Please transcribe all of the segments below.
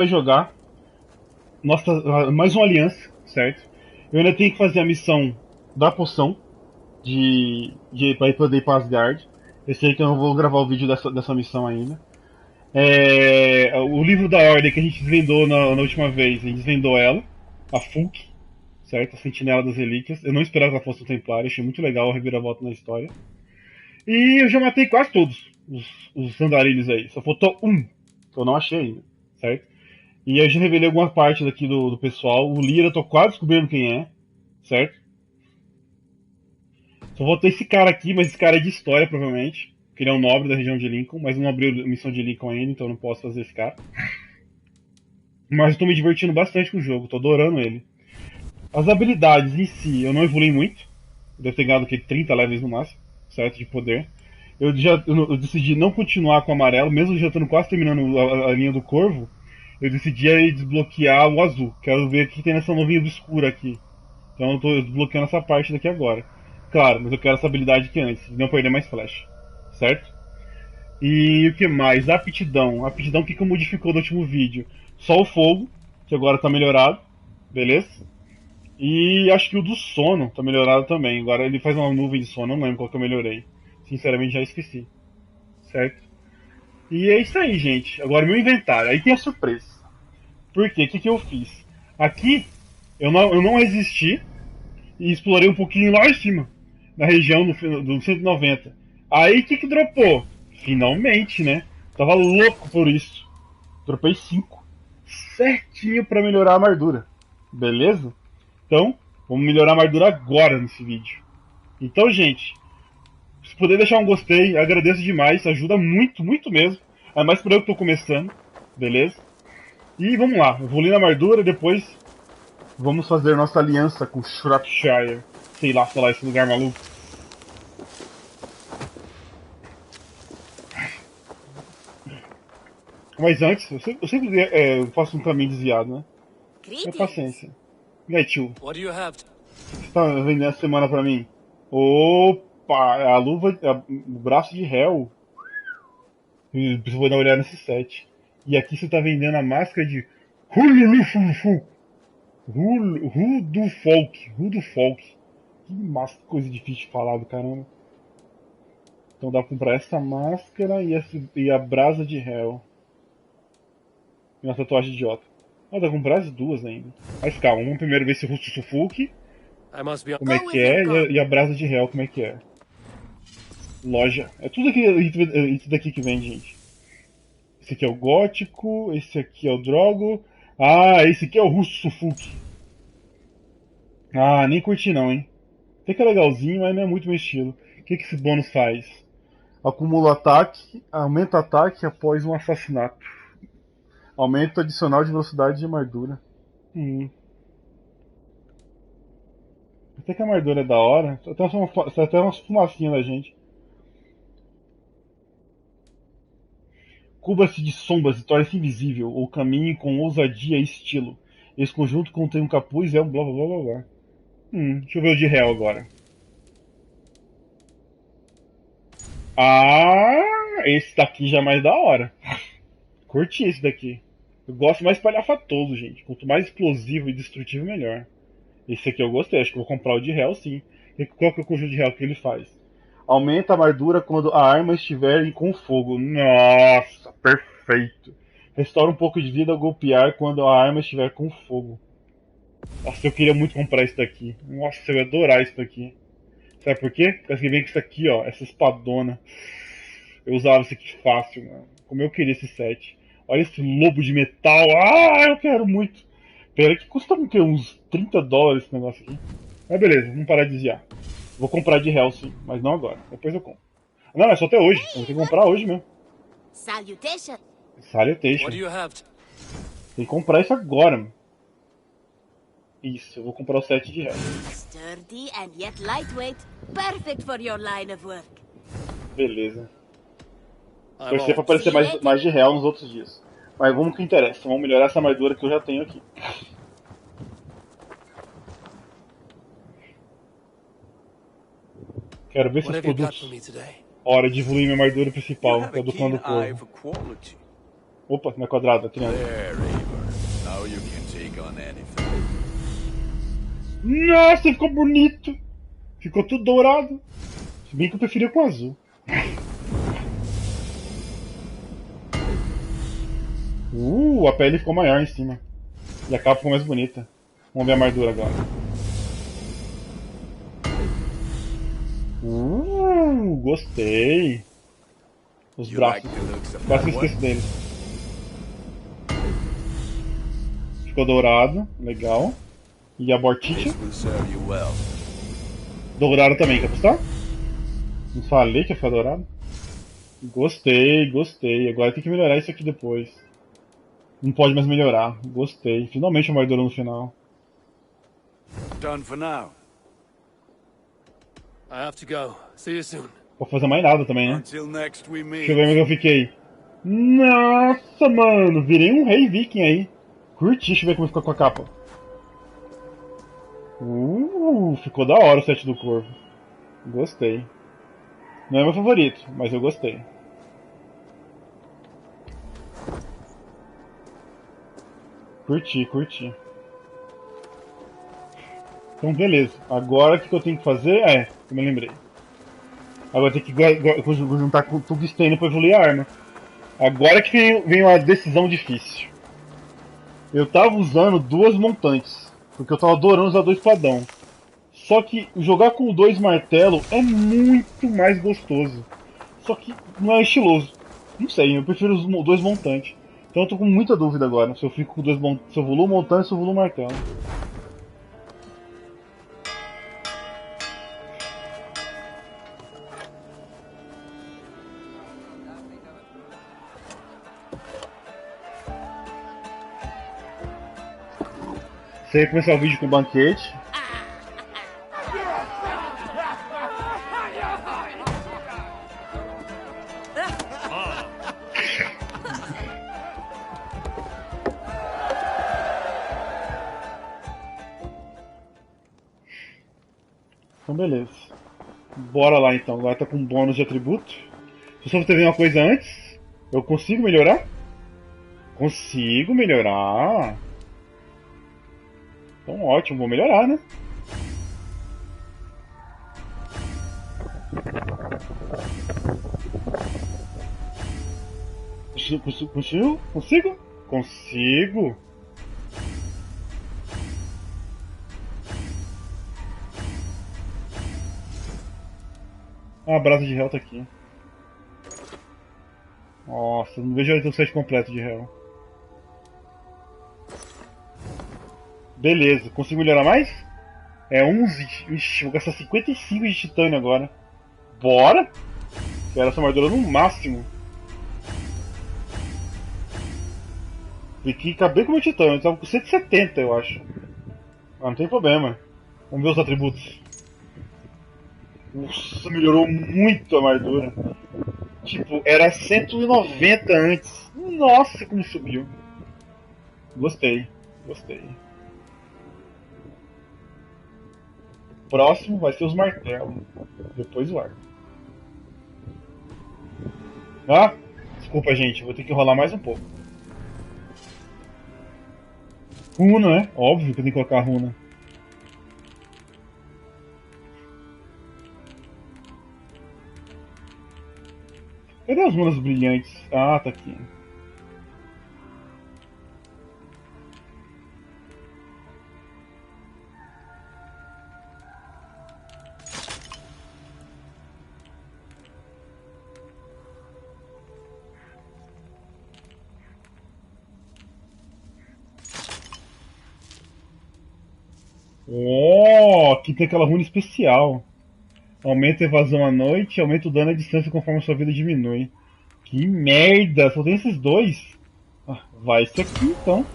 vai jogar nossa, mais uma aliança, certo? Eu ainda tenho que fazer a missão da poção pra poder ir pra Asgard. Eu sei que eu não vou gravar o vídeo dessa missão ainda. O livro da Ordem que a gente desvendou na última vez, a gente desvendou ela, a Fulk, certo? A Sentinela das Relíquias. Eu não esperava que ela fosse um Templário, achei muito legal a reviravolta na história. E eu já matei quase todos os andarilhos aí, só faltou um, que eu não achei ainda, certo? E eu já revelei algumas partes aqui do pessoal. O Lyra, eu tô quase descobrindo quem é, certo? Só faltou esse cara aqui, mas esse cara é de história, provavelmente. Que ele é um nobre da região de Lincoln, mas eu não abri a missão de Lincoln ainda, então eu não posso fazer esse cara. Mas eu tô me divertindo bastante com o jogo, tô adorando ele. As habilidades em si, eu não evolui muito. Eu devo ter ganhado aqui 30 levels no máximo, certo? De poder. Eu decidi não continuar com o amarelo, mesmo já estando quase terminando a linha do corvo. Eu decidi aí desbloquear o azul. Quero ver o que tem nessa novinha obscura aqui. Então eu tô desbloqueando essa parte daqui agora. Claro, mas eu quero essa habilidade aqui antes, não perder mais flash. Certo? E o que mais? A aptidão. A aptidão, o que modificou do último vídeo? Só o fogo, que agora tá melhorado. Beleza? E acho que o do sono tá melhorado também. Agora ele faz uma nuvem de sono, não lembro qual que eu melhorei. Sinceramente já esqueci. Certo? E é isso aí, gente. Agora meu inventário. Aí tem a surpresa. Por quê? O que eu fiz? Aqui eu não resisti e explorei um pouquinho lá em cima, na região do 190. Aí o que dropou? Finalmente, né? Tava louco por isso. Dropei 5. Certinho pra melhorar a armadura. Beleza? Então, vamos melhorar a armadura agora nesse vídeo. Então, gente, se puder deixar um gostei, agradeço demais. Ajuda muito, muito mesmo. É mais pra eu que tô começando. Beleza? E vamos lá. Eu vou ler na armadura, depois vamos fazer nossa aliança com Shropshire. Sei lá, esse lugar maluco. Mas antes, eu sempre eu faço um caminho desviado, né? Tenha paciência. E aí, tio? Você tá vendendo essa semana pra mim? Opa, a luva, o braço de réu. Eu vou dar uma olhada nesse set. E aqui você tá vendendo a máscara de Hululufufu. Rudufolk. Rudufolk. Que máscara, coisa difícil de falar do caramba. Então dá pra comprar essa máscara e a brasa de réu. E uma tatuagem idiota. Ah, dá pra comprar as duas ainda. Mas calma, vamos primeiro ver se o Russo Sufuki, como é que é, e a brasa de réu, como é que é. Loja. É tudo isso daqui que vende, gente. Esse aqui é o gótico, esse aqui é o drogo. Ah, esse aqui é o Russo Sufuki. Ah, nem curti não, hein. Até que é legalzinho, mas não é muito meu estilo. O que esse bônus faz? Acumula ataque, aumenta ataque após um assassinato. Aumento adicional de velocidade de armadura. Até que a armadura é da hora. Só até umas fumacinhas da gente. Cubra-se de sombras e torne-se invisível, ou caminhe com ousadia e estilo. Esse conjunto contém um capuz e é um blá blá blá blá blá. Deixa eu ver o de réu agora. Ah, esse daqui já é mais da hora. Curti esse daqui. Eu gosto mais espalhafatoso, gente. Quanto mais explosivo e destrutivo, melhor. Esse aqui eu gostei, acho que eu vou comprar o de réu sim. E qual que é o conjunto de réu que ele faz? Aumenta a armadura quando a arma estiver com fogo. Nossa, perfeito. Restaura um pouco de vida ao golpear quando a arma estiver com fogo. Nossa, eu queria muito comprar isso daqui. Nossa, eu ia adorar isso daqui. Sabe por quê? Porque vem com isso aqui, ó, essa espadona. Eu usava isso aqui fácil, mano. Como eu queria esse set. Olha esse lobo de metal. Ah, eu quero muito. Pera que custa o quê? Uns 30 dólares esse negócio aqui. Mas beleza, vamos parar de desviar. Vou comprar de réu sim, mas não agora. Depois eu compro. Não, é só até hoje. Eu vou ter que comprar hoje mesmo. Salutation. Salutation. Tem que comprar isso agora, mano. Isso, eu vou comprar o set de réu. Sturdy and yet lightweight. Perfect for your line of work. Beleza. Torcer pra aparecer mais de réu nos outros dias. Mas vamos que interessa. Vamos melhorar essa armadura que eu já tenho aqui. Quero ver esses produtos. Hora de evoluir minha armadura principal, que é do clã do corvo. Opa, não é quadrado, é triângulo. on anything. Nossa, ficou bonito. Ficou tudo dourado. Se bem que eu preferia com azul. A pele ficou maior em cima. E a capa ficou mais bonita. Vamos ver a armadura agora. Gostei. Os You braços. like the looks of Quase that one? esqueço deles. Ficou dourado. Legal. E a borticha. This will serve you well. Dourado também, quer apostar? Não falei que ia ficar dourado? Gostei, gostei. Agora tem que melhorar isso aqui depois. Não pode mais melhorar. Gostei. Finalmente uma armadura no final. Done for now. I have to go. See you soon. Vou fazer mais nada também, né? Until next we meet. Deixa eu ver onde eu fiquei. Nossa, mano. Virei um rei viking aí. Curti, deixa eu ver como ficou com a capa. Ficou da hora o set do corvo. Gostei. Não é meu favorito, mas eu gostei. Curti, curti. Então beleza. Agora o que eu tenho que fazer eu me lembrei. Agora tem que juntar com o tungstênio para evoluir a arma. Agora que vem uma decisão difícil. Eu tava usando duas montantes, porque eu tava adorando usar dois espadão. Só que jogar com dois martelos é muito mais gostoso. Só que não é estiloso. Não sei, eu prefiro os dois montantes. Então eu tô com muita dúvida agora, se eu fico com se eu evoluo o montante ou se eu evoluo o martelo. Você ia começar o vídeo com o banquete. Então beleza. Bora lá então. Agora tá com bônus de atributo. Se eu só ver uma coisa antes, eu consigo melhorar? Consigo melhorar. Então ótimo, vou melhorar, né? Consigo? Consigo? Consigo! Ah, a brasa de réu tá aqui. Nossa, não vejo o set completo de réu. Beleza, consigo melhorar mais? É 11. Ixi, vou gastar 55 de titânio agora. Bora! Quero essa armadura no máximo. Fiquei, acabei com o meu titânio, eu tava com 170, eu acho. Ah, não tem problema. Vamos ver os atributos. Nossa, melhorou muito a armadura. Tipo, era 190 antes. Nossa, como subiu. Gostei, gostei. Próximo vai ser os martelos. Depois o arco. Ah, desculpa, gente, vou ter que enrolar mais um pouco. Runa, né? Óbvio que eu tenho que colocar a runa. Cadê as runas brilhantes? Ah, tá aqui. Oh, aqui tem aquela runa especial. Aumenta a evasão à noite e aumenta o dano à distância conforme a sua vida diminui. Que merda! Só tem esses dois? Ah, vai esse aqui então.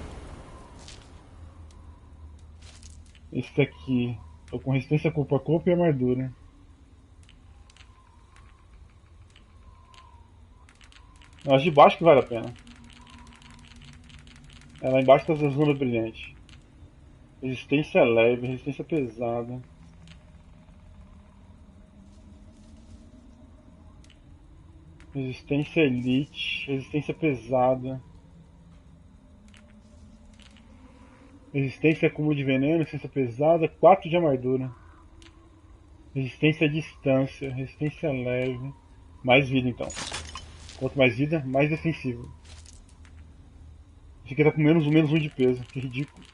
Esse aqui. Tô com resistência corpo a corpo e armadura. As de baixo que vale a pena. É lá embaixo tá as runas brilhantes. Resistência leve, resistência pesada. Resistência elite, resistência pesada. Resistência a acúmulo de veneno, resistência pesada, 4 de armadura. Resistência à distância, resistência leve. Mais vida então. Quanto mais vida, mais defensivo. Esse aqui tá com menos 1 de peso, que ridículo.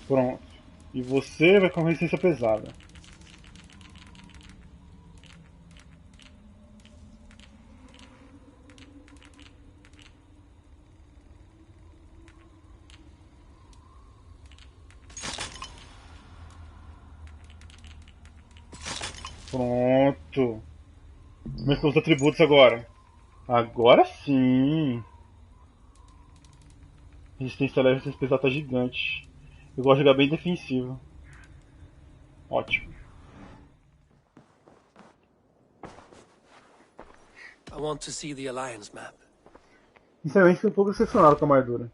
Pronto. E você vai com resistência pesada. Pronto. Como é que os atributos agora? Agora sim. Resistência leve, resistência pesada tá gigante. Eu gosto de jogar bem defensivo. Ótimo. I want to see the Alliance map. Sinceramente, fiquei um pouco decepcionado com a armadura.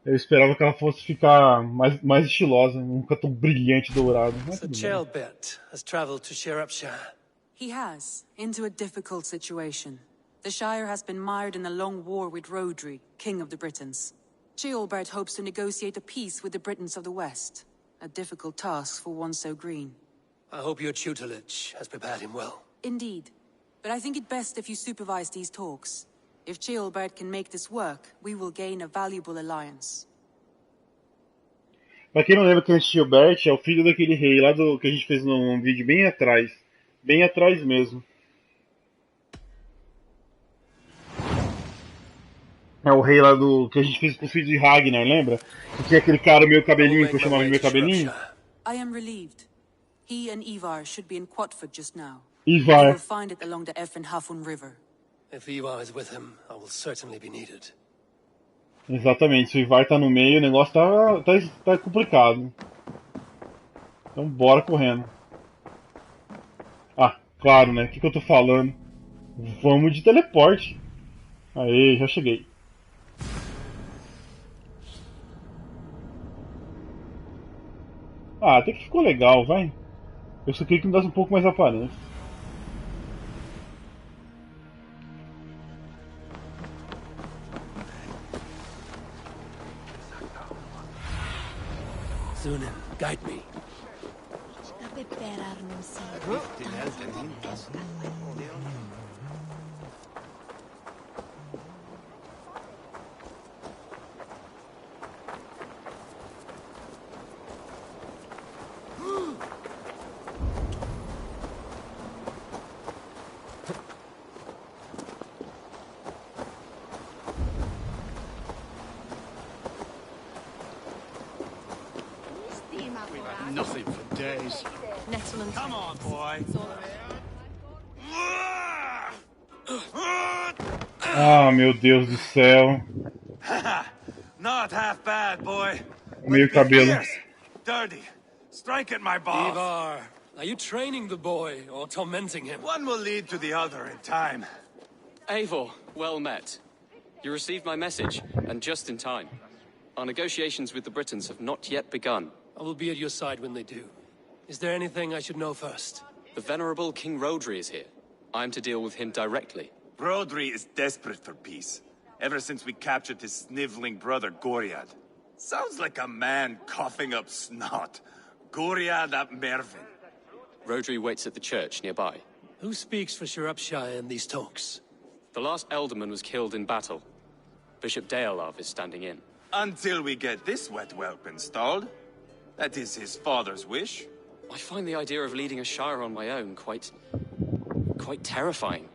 Eu esperava que ela fosse ficar mais estilosa, nunca tão brilhante dourado. Mas So tudo bem. Chelbert has traveled to Shropshire. He has, into a difficult situation. The Shire has been mired in a long war with Rhodri, King of the Britons. Ceolbert hopes to negotiate a peace with the Britons of the West. A difficult task for one so green. I hope your tutelage has prepared him well. Indeed. But I think it best if you supervise these talks. If Ceolbert can make this work, we will gain a valuable alliance. Pra quem não lembra quem é Shropshire, é o filho daquele rei lá do que a gente fez num vídeo bem atrás. Bem atrás mesmo. É o rei lá do que a gente fez com o filho de Ragnar, lembra? Que tinha aquele cara meio cabelinho que eu chamava de meio cabelinho. I am relieved. He and Ivar should be in Quatford just now. Ivar. You will find it along the Effinhafun River. If Ivar is with him, I will certainly be needed. Exatamente, se o Ivar tá no meio, o negócio tá complicado. Então bora correndo. Ah, claro, né? O que eu tô falando? Vamos de teleporte. Aê, já cheguei. Ah, até que ficou legal, vai. Eu só queria que me desse um pouco mais aparência. Zunin, guide me. Nothing for days. Come on, boy. Ah, meu Deus do céu. Not half bad, boy. Meio cabelo. Fierce, dirty. Strike at my balls. Ivar, are you training the boy or tormenting him? One will lead to the other in time. Eivor, well met. You received my message, and just in time. Our negotiations with the Britons have not yet begun. I will be at your side when they do. Is there anything I should know first? The venerable King Rhodri is here. I am to deal with him directly. Brodri is desperate for peace. Ever since we captured his sniveling brother, Goriad. Sounds like a man coughing up snot. Goriad ap Mervin. Rhodri waits at the church nearby. Who speaks for Shropshire in these talks? The last alderman was killed in battle. Bishop Deolav is standing in. Until we get this wet whelp installed. That is his father's wish. I find the idea of leading a shire on my own quite terrifying.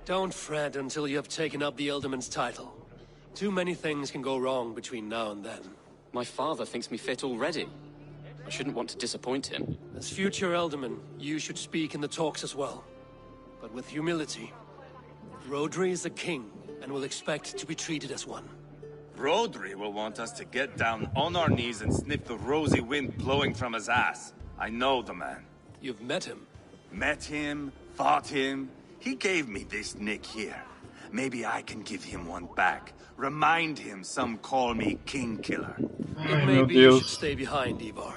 Don't fret until you have taken up the Ealdorman's title. Too many things can go wrong between now and then. My father thinks me fit already. I shouldn't want to disappoint him. As future Ealdorman, you should speak in the talks as well. But with humility. Rhodri is a king, and will expect to be treated as one. Brodri will want us to get down on our knees and sniff the rosy wind blowing from his ass. I know the man. You've met him. Met him, fought him. He gave me this nick here. Maybe I can give him one back. Remind him some call me King Killer. It may be you should stay behind, Ivar.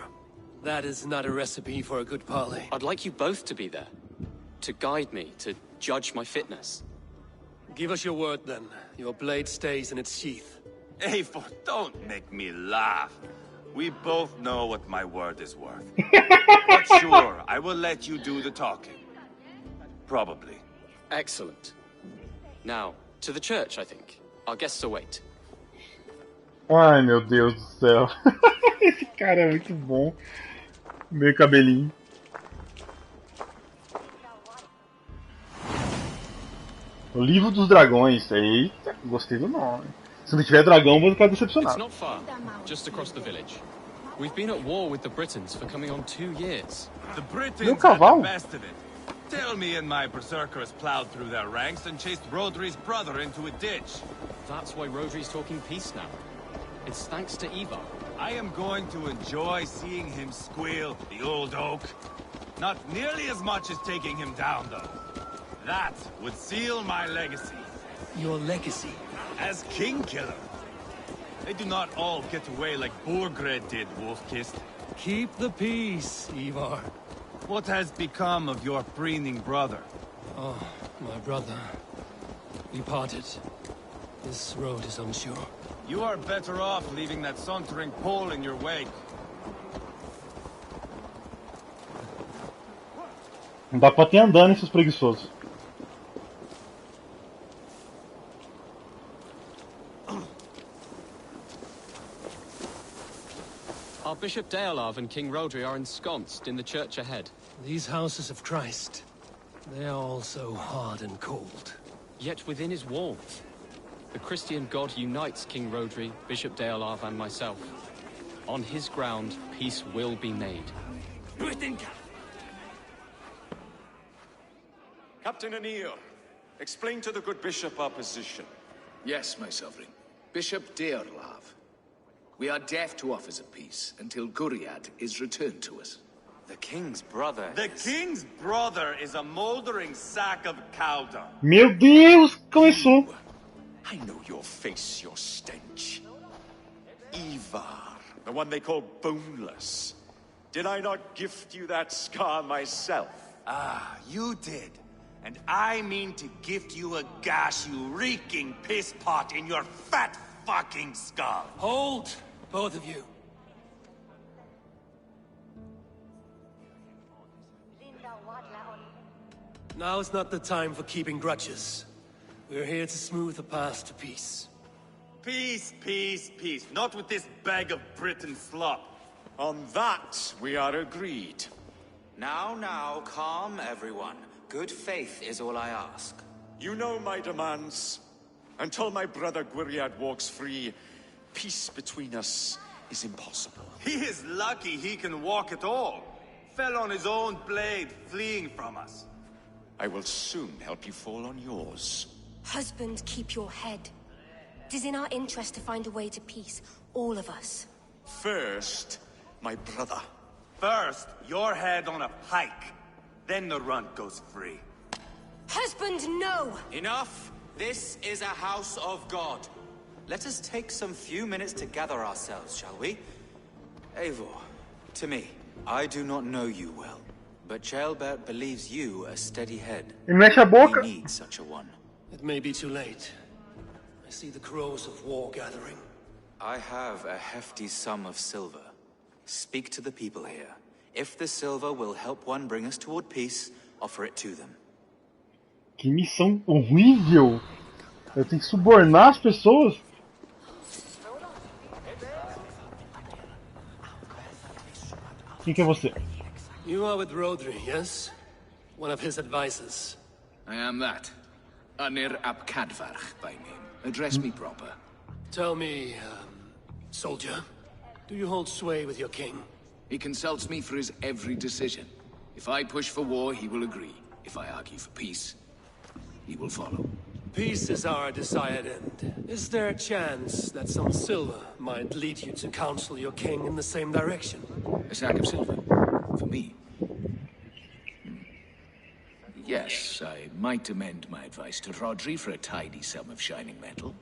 That is not a recipe for a good parley. I'd like you both to be there. To guide me, to judge my fitness. Give us your word, then. Your blade stays in its sheath. Eivor, don't make me laugh. We both know what my word is worth. But sure, I will let you do the talking. Probably. Excellent. Now, to the church, I think. Our guests await. Ai, meu Deus do céu. Esse cara é muito bom. Meio cabelinho. O Livro dos Dragões. Eita, gostei do nome. Se não tiver dragão, vou ficar It's decepcionado. not far, just across the village. We've been at war with the Britons for coming on 2 years. The Britons Meu had the cavalo. best of it. Tell me and my berserkers plowed through their ranks and chased Rodri's brother into a ditch. That's why Rodri's talking peace now. It's thanks to Ivar. I am going to enjoy seeing him squeal, the old oak. Not nearly as much as taking him down, though. That would seal my legacy. Your legacy? As King Killer. They do not all get away like Borgred did, Wolf-Kissed. Keep the peace, Ivar. What has become of your preening brother? Oh, my brother. We parted. This road is unsure. You are better off leaving that sauntering Pole in your wake. Não dá pra ter andando esses preguiçosos. Our Bishop Deolav and King Rodri are ensconced in the church ahead. These houses of Christ, they are all so hard and cold. Yet within his walls, the Christian God unites King Rodri, Bishop Deolav, and myself. On his ground, peace will be made. Captain Anil, explain to the good bishop our position. Yes, my sovereign. Bishop Deorlav. We are deaf to offers of peace until Guriad is returned to us. The king's brother The king's brother is a moldering sack of cow dung. Meu Deus, começou. I know your face, your stench. Ivar, the one they call boneless. Did I not gift you that scar myself? Ah, you did. And I mean to gift you a gash, you reeking piss pot in your fat fucking skull. Hold, both of you. Now is not the time for keeping grudges. We're here to smooth the path to peace. Peace, peace, peace. Not with this bag of Britain slop. On that, we are agreed. Now, calm everyone. Good faith is all I ask. You know my demands. Until my brother Gwiriad walks free, peace between us is impossible. He is lucky he can walk at all. Fell on his own blade, fleeing from us. I will soon help you fall on yours. Husband, keep your head. It is in our interest to find a way to peace, all of us. First, my brother. First, your head on a pike. Then the runt goes free. Husband, no! Enough! This is a house of God. Let us take some few minutes to gather ourselves, shall we? Eivor, to me, I do not know you well, but Ceolbert believes you a steady head. Ele mexe a boca. We need such a one. It may be too late. I see the crows of war gathering. I have a hefty sum of silver. Speak to the people here. If the silver will help one bring us toward peace, offer it to them. Que missão horrível! Eu tenho que subornar as pessoas? Quem que é você? You are with Rodri, yes? One of his advisors. I am that. Anir ap Cadfarch by name. Address me proper. Tell me, soldier, do you hold sway with your king? He consults me for his every decision. If I push for war, he will agree. If I argue for peace, he will follow. Peace is our desired end. Is there a chance that some silver might lead you to counsel your king in the same direction? A sack of silver? For me? Yes, I might amend my advice to Rodri for a tidy sum of shining metal.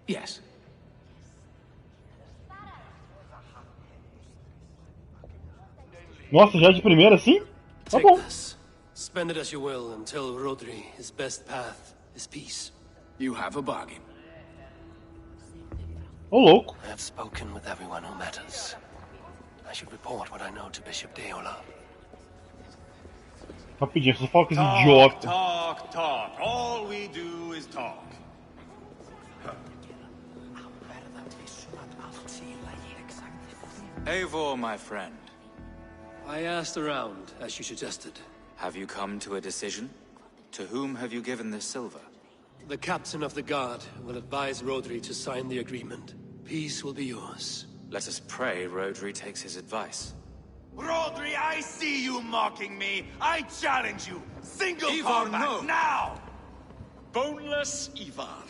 Yes. Nossa, já de primeira assim? Tá Take bom. this. Spend it as you will until Rodri, his best path is peace. You have a bargain. Ô, louco. I have spoken with everyone who matters. I should report what I know to Bishop Deola. Rapidinho, só fala com esse Talk, idiota. talk, talk. All we do is talk. Eivor, my friend. I asked around, as you suggested. Have you come to a decision? To whom have you given this silver? The captain of the guard will advise Rodri to sign the agreement. Peace will be yours. Let us pray Rodri takes his advice. Rodri, I see you mocking me. I challenge you. Single Ivar, combat, no. now! Boneless Ivar.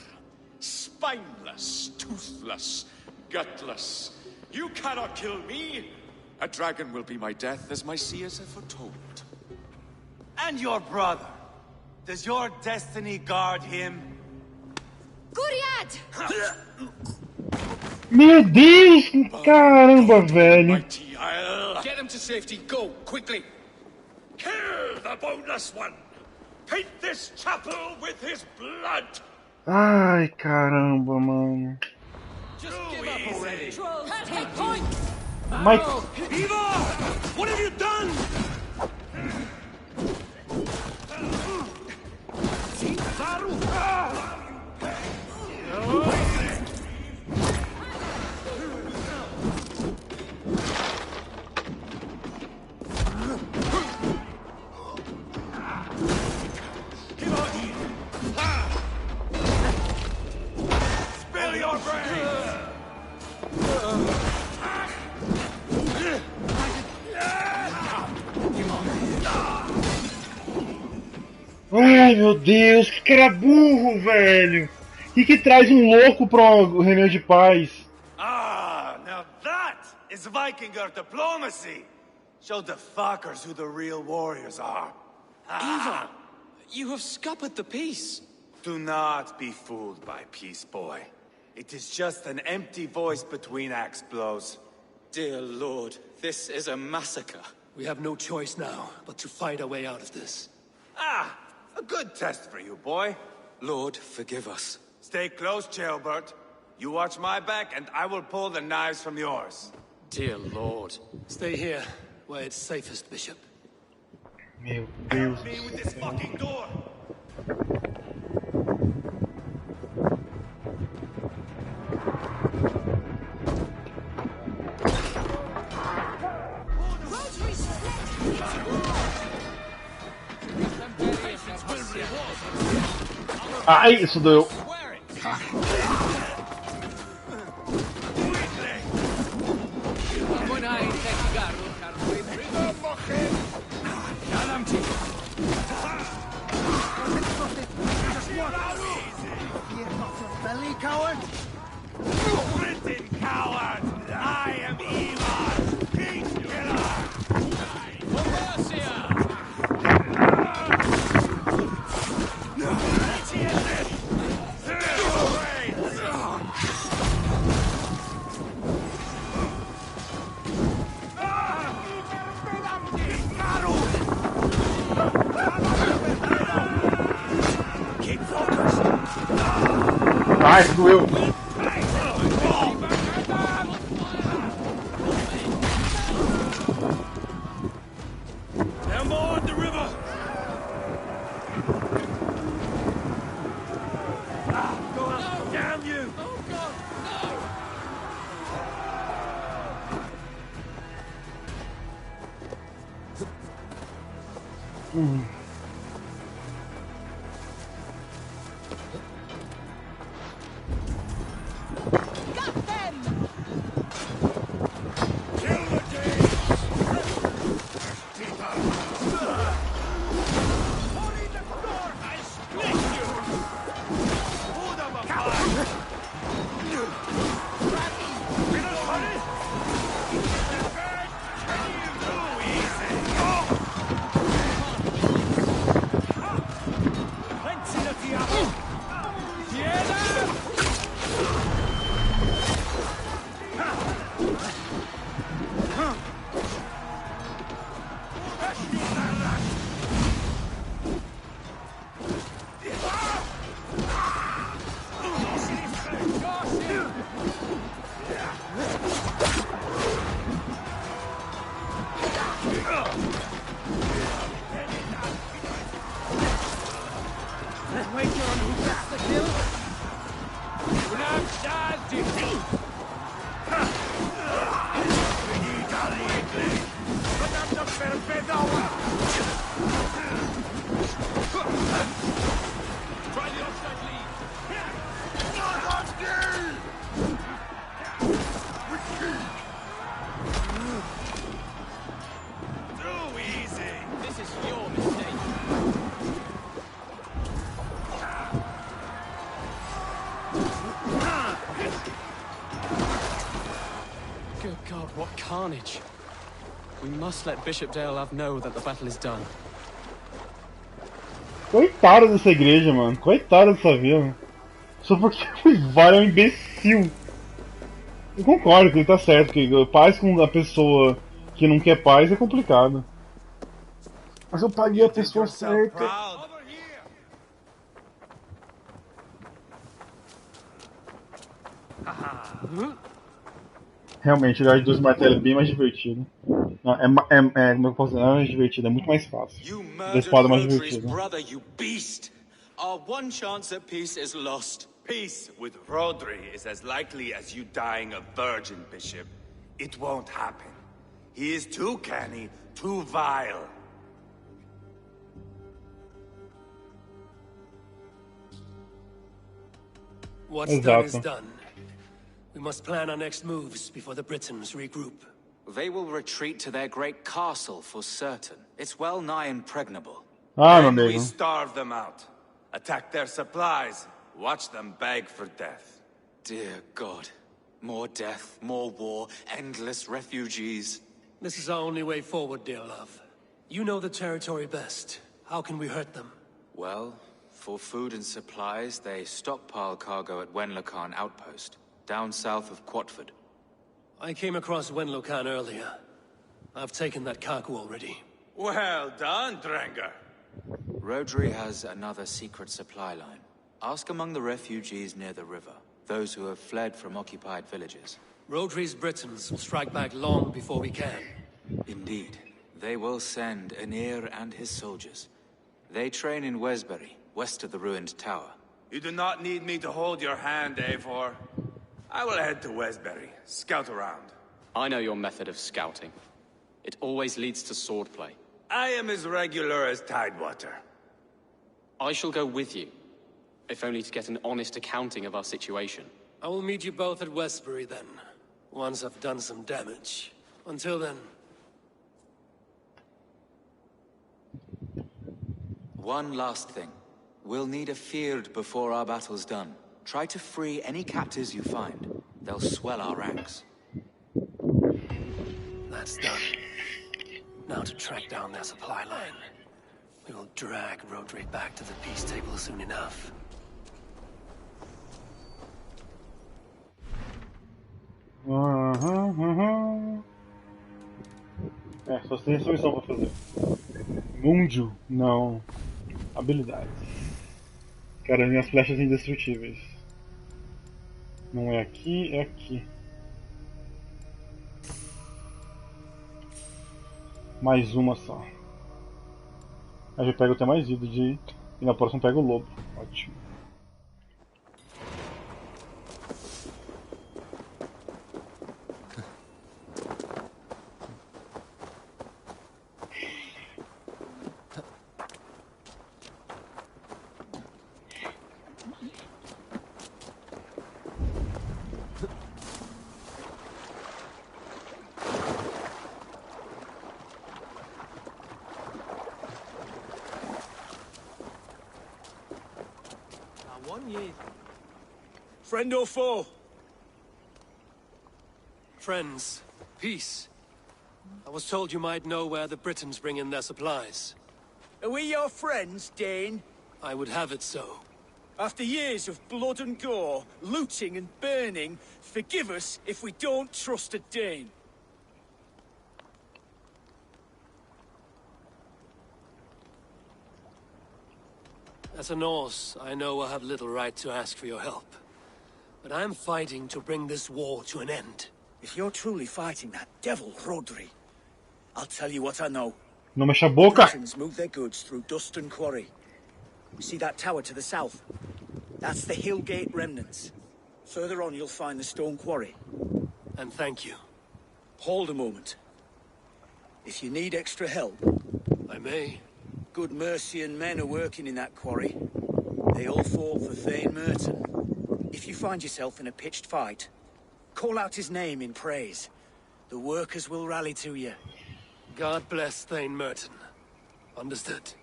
Spineless, toothless, gutless. You cannot kill me. A dragon will be my death, as my seers have foretold. And your brother. Does your destiny guard him? Guriad! Meu Deus, caramba, velho. Mighty Isle. Get him to safety. Go, quickly. Kill the boneless one. Paint this chapel with his blood. Ai, caramba, mano. Just give up already. Take point! Mas Ivar! What have you done? Spill your brains! ai, meu Deus, que cara burro, velho. Que traz um louco pra uma reunião de paz? Ah, now that is Vikinger diplomacy. Show the fuckers who the real warriors are. Ivar, you have scuppered the peace. Do not be fooled by peace, boy. It is just an empty voice between axe blows. Dear Lord, this is a massacre. We have no choice now but to fight our way out of this. Ah, a good test for you, boy. Lord, forgive us. Stay close, Jailbert. You watch my back, and I will pull the knives from yours. Dear Lord. Stay here, where it's safest, Bishop. Meu Deus Me do with this céu. fucking door. Ai, isso doeu. Britain, coward! I am Ivar, King Killer! Keep focused. Ai, isso doeu. They're more at the river! Go up, damn you! Got them! Kill the Good God, what carnage. We must let Bishop Deolav know that the battle is done. Coitado dessa igreja, mano. Coitado dessa vila. Só porque o Var é um imbecil. Eu concordo que ele tá certo, que paz com a pessoa que não quer paz é complicado. Mas eu paguei a pessoa certa. Realmente, o lugar de 2 martelos é bem mais divertido. Não, como eu posso dizer, não é mais divertido, é muito mais fácil. Da espada é mais divertido. Brother, you beast! Our one chance at peace is lost. Peace with Rodri is as likely as you dying a virgin, Bishop. It won't happen. He is too canny, too vile. What's done is done. We must plan our next moves before the Britons regroup. They will retreat to their great castle for certain. It's well nigh impregnable. Then we starve them out. Attack their supplies. Watch them beg for death. Dear God. More death, more war, endless refugees. This is our only way forward, dear love. You know the territory best. How can we hurt them? Well, for food and supplies, they stockpile cargo at Wenlocan outpost, down south of Quatford. I came across Wenlocan earlier. I've taken that cargo already. Well done, Drengar. Rodri has another secret supply line. Ask among the refugees near the river, those who have fled from occupied villages. Rodri's Britons will strike back long before we can. Indeed. They will send Aenir and his soldiers. They train in Wesbury, west of the ruined tower. You do not need me to hold your hand, Eivor. I will head to Wesbury, scout around. I know your method of scouting. It always leads to swordplay. I am as regular as Tidewater. I shall go with you, if only to get an honest accounting of our situation. I will meet you both at Westbury then, once I've done some damage. Until then... One last thing. We'll need a field before our battle's done. Try to free any captives you find. They'll swell our ranks. That's done. Now to track down their supply line. We will drag Rodri back to the peace table soon enough. É, só tem essa missão pra fazer. Mundio? Não. Habilidades. Cara, as minhas flechas indestrutíveis. Não é aqui, é aqui. Mais uma só. Aí eu pego até mais vida de... E na próxima eu pego o lobo. Ótimo. Friend or foe? Friends. Peace. I was told you might know where the Britons bring in their supplies. Are we your friends, Dane? I would have it so. After years of blood and gore, looting and burning, forgive us if we don't trust a Dane. As a Norse, I know I have little right to ask for your help. but I am fighting to bring this war to an end. If you're truly fighting that devil, Rodri, I'll tell you what I know. Não mexa a boca! Britons move their goods through Dustin Quarry. You see that tower to the south? That's the Hillgate remnants. Further on, you'll find the stone quarry. And thank you. Hold a moment. If you need extra help... I may. Good Mercian men are working in that quarry. They all fought for Thane Merton. If you find yourself in a pitched fight, call out his name in praise. The workers will rally to you. God bless Thane Merton. Understood.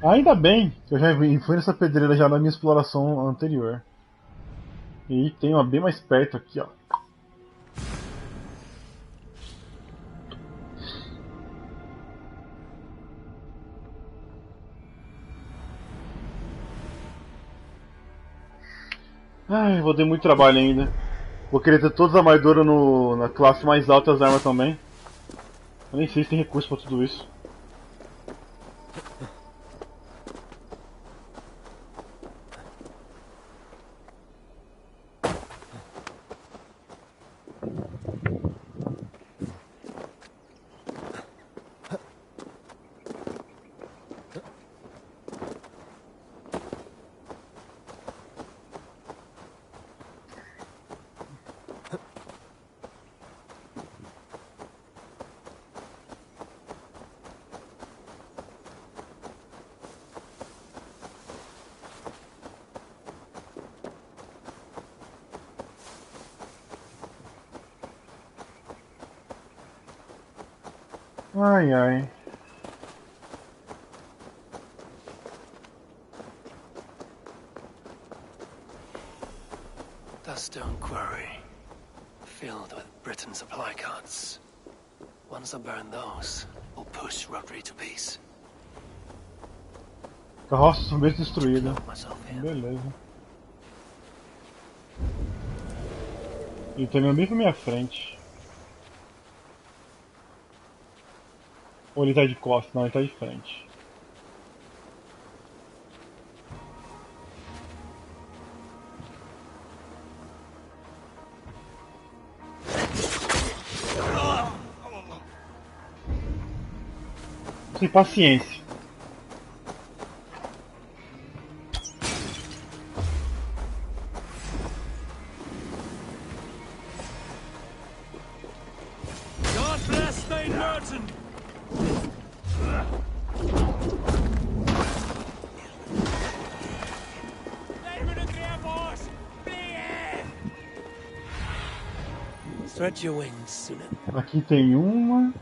Ainda bem que eu já fui nessa pedreira já na minha exploração anterior. E tem uma bem mais perto aqui, ó. Ai, vou ter muito trabalho ainda. Vou querer ter todas as armaduras na classe mais alta e as armas também. Eu nem sei se tem recurso pra tudo isso. Ai, ai. The stone quarry, filled with Britain supply carts. Once I burn those, we'll push Rodri to peace. Carroça somente destruída. Beleza. E tem bem pra minha frente. Ou ele tá de costas? Não, ele tá de frente. Sem paciência. God bless Thane Merton! Stretch your wings, Sunan. Aqui tem uma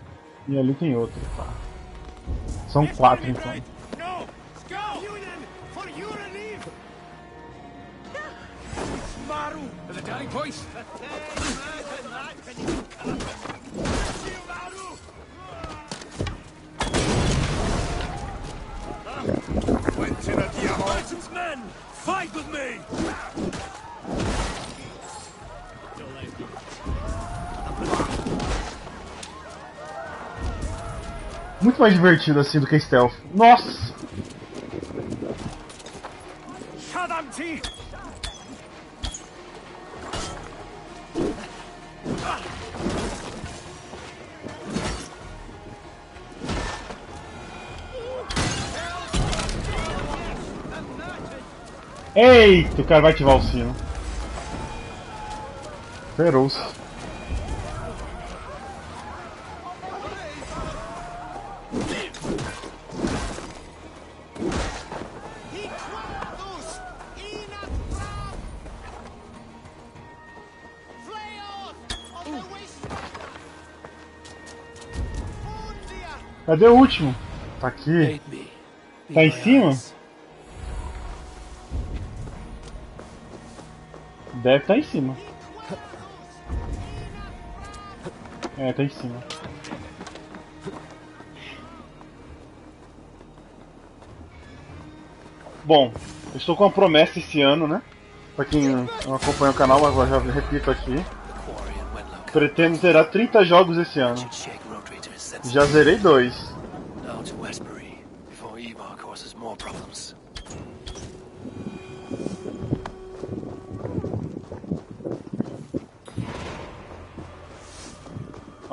e ali tem outra. Tá. São 4 então. Merton's men, fight with me! Muito mais divertido assim do que stealth. Nossa! Eita, o cara vai ativar o sino. Feroz. Cadê o último? Tá aqui. Tá em cima? Deve estar em cima. É, tá em cima. Bom, eu estou com uma promessa esse ano, né? Pra quem não acompanha o canal, mas já repito aqui. Pretendo zerar 30 jogos esse ano. Já zerei 2.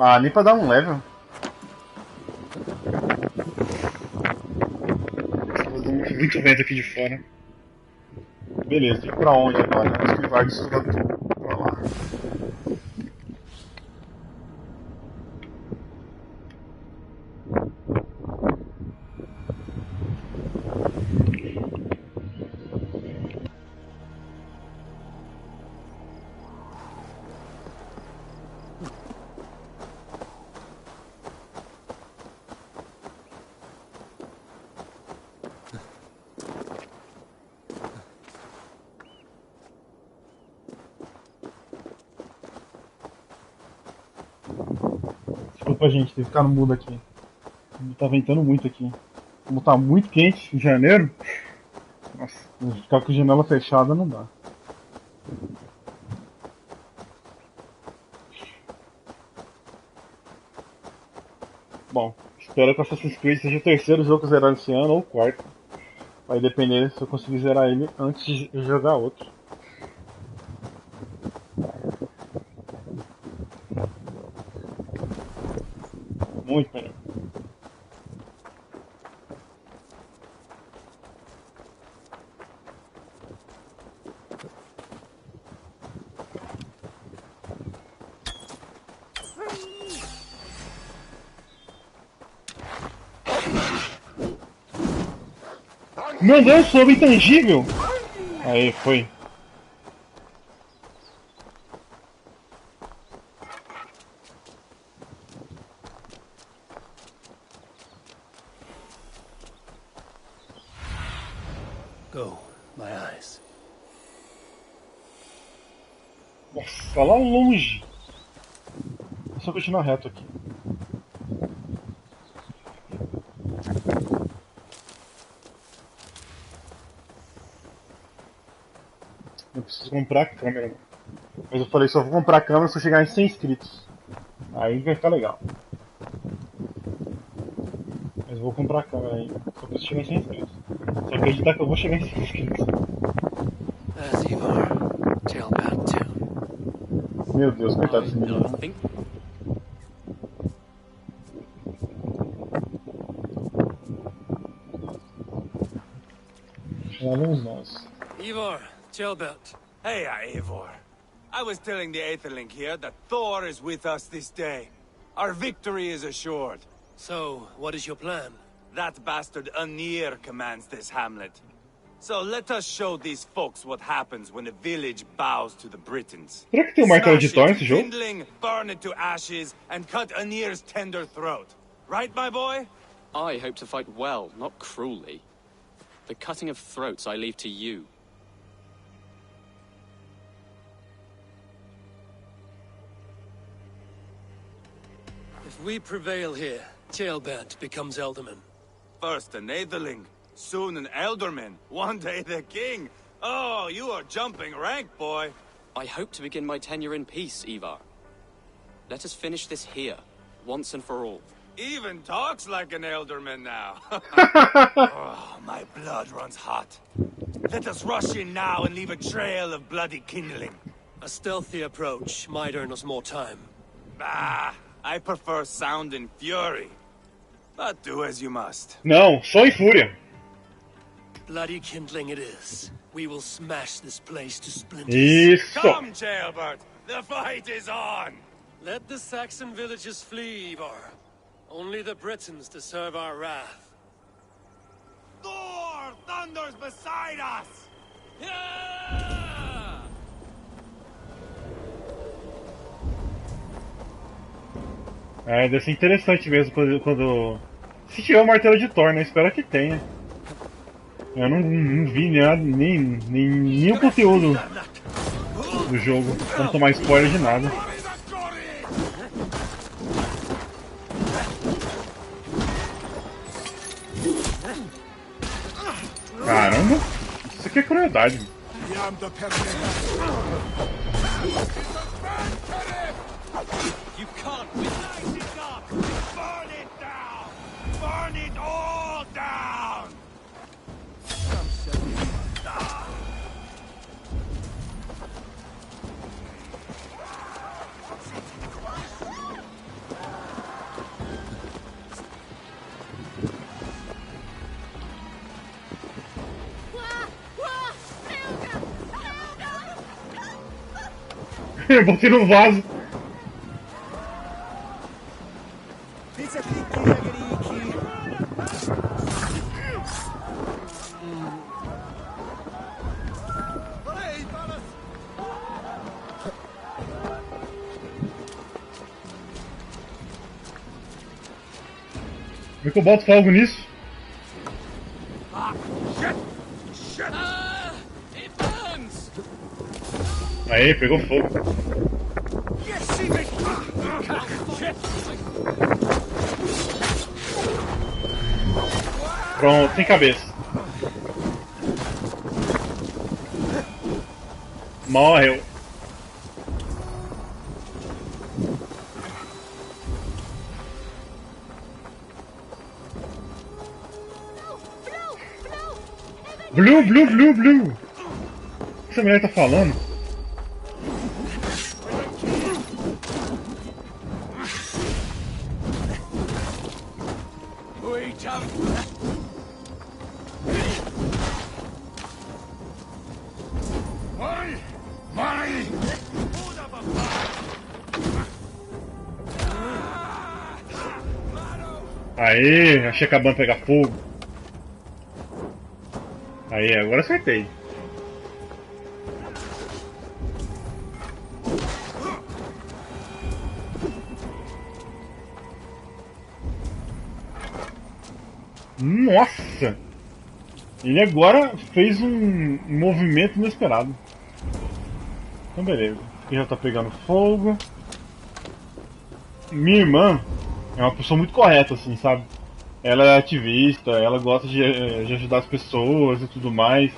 Ah, nem pra dar um level. Muito vento aqui de fora. Beleza, tem que ir pra onde agora? Acho que vai destruir tudo. Pra lá. Desculpa, gente, tem que ficar no mudo aqui. Tá ventando muito aqui. Como tá muito quente em janeiro, nossa, ficar com a janela fechada não dá. Bom, espero que Assassin's Creed seja o terceiro jogo zerado esse ano ou o quarto. Vai depender se eu conseguir zerar ele antes de jogar outro. Muito melhor. Meu Deus, soube intangível! Aí, foi. Go, my eyes. Nossa, lá longe. É só continuar reto aqui. Eu preciso comprar a câmera. Mas eu falei, só vou comprar a câmera se eu chegar em 100 inscritos. Aí vai ficar legal. Mas vou comprar a câmera aí. Só preciso chegar em 100 inscritos. Só acreditar que eu vou chegar em 100 inscritos. As Ivar, tailback too. Meu Deus, coitado desse menino. Lá vamos nós. Ivar, tailbelt. Hey, Eivor. I was telling the Aetherling here that Thor is with us this day. Our victory is assured. So, what is your plan? That bastard Anir commands this hamlet. So let us show these folks what happens when a village bows to the Britons. Será que tem um martelo de Thor nesse jogo? Kindling, burn it to ashes, and cut Anir's tender throat. Right, my boy? I hope to fight well, not cruelly. The cutting of throats I leave to you. If we prevail here, Tailband becomes Elderman. First an Aetherling, soon an Elderman, one day the king. Oh, you are jumping rank, boy. I hope to begin my tenure in peace, Ivar. Let us finish this here, once and for all. Even talks like an Elderman now. Oh, my blood runs hot. Let us rush in now and leave a trail of bloody kindling. A stealthy approach might earn us more time. Bah, I prefer sound and fury. But do as you must. Não, só em fúria. Bloody kindling it is. We will smash this place to splinters. Isso. Come, Jailbert. The fight is on. Let the Saxon villages flee, Ivar. Only the Britons deserve our wrath. Thor thunders beside us. Yeah! É, deve ser interessante mesmo quando... Se tiver o martelo de Thor, né? Espero que tenha. Eu não vi nada, nem o conteúdo do jogo. Não tomar spoiler de nada. Caramba! Isso aqui é crueldade. You can't win. Burn it down! Burn it all down! Eu botei no vaso. Como é que eu boto fogo nisso? Aí, pegou fogo. Pronto, sem cabeça. Morreu. Blue, blue, blue, blue. O que essa mulher tá falando? Aê, achei acabando de pegar fogo. Aí, agora acertei. Nossa! Ele agora fez um movimento inesperado. Então beleza. Aqui já tá pegando fogo. Minha irmã é uma pessoa muito correta, assim, sabe? Ela é ativista, ela gosta de ajudar as pessoas e tudo mais.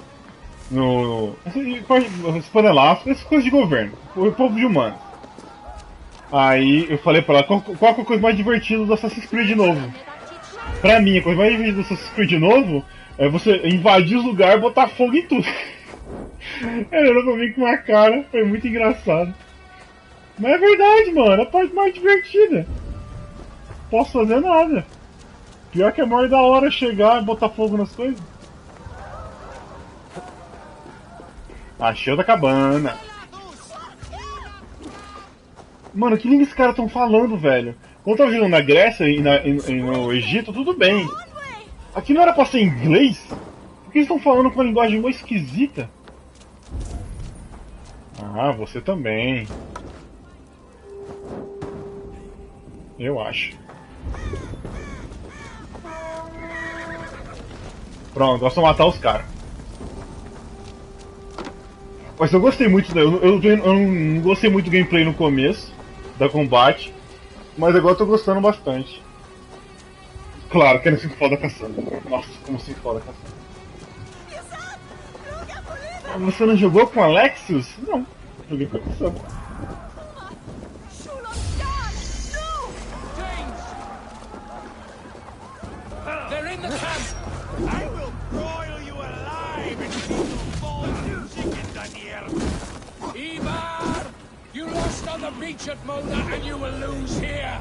Esse panelástico, essas coisas de governo, o povo de humanos. Aí eu falei pra ela, qual é a coisa mais divertida do Assassin's Creed de novo? Pra mim, a coisa mais divertida do Assassin's Creed de novo é você invadir os lugares e botar fogo em tudo. Ela olhou pra mim com uma cara, foi muito engraçado. Mas é verdade, mano, é a parte mais divertida. Posso fazer nada. Pior que é mais da hora chegar e botar fogo nas coisas. Achei da cabana. Mano, que língua esses caras estão falando, velho? Quando eu tava jogando na Grécia e no Egito, tudo bem. Aqui não era pra ser inglês? Por que eles estão falando com uma linguagem muito esquisita? Ah, você também. Eu acho. Pronto, nós vamos matar os caras. Mas eu gostei muito, eu não gostei muito do gameplay no começo, da combate, mas agora eu tô gostando bastante. Claro, quero 5 foda caçando. Nossa, como 5 foda caçando. Você não jogou com Alexios? Não, joguei com a caçando. They're in the camp! I will broil you alive and eat you boiled chicken down here! Ivar! You lost on the beach at Mona and you will lose here!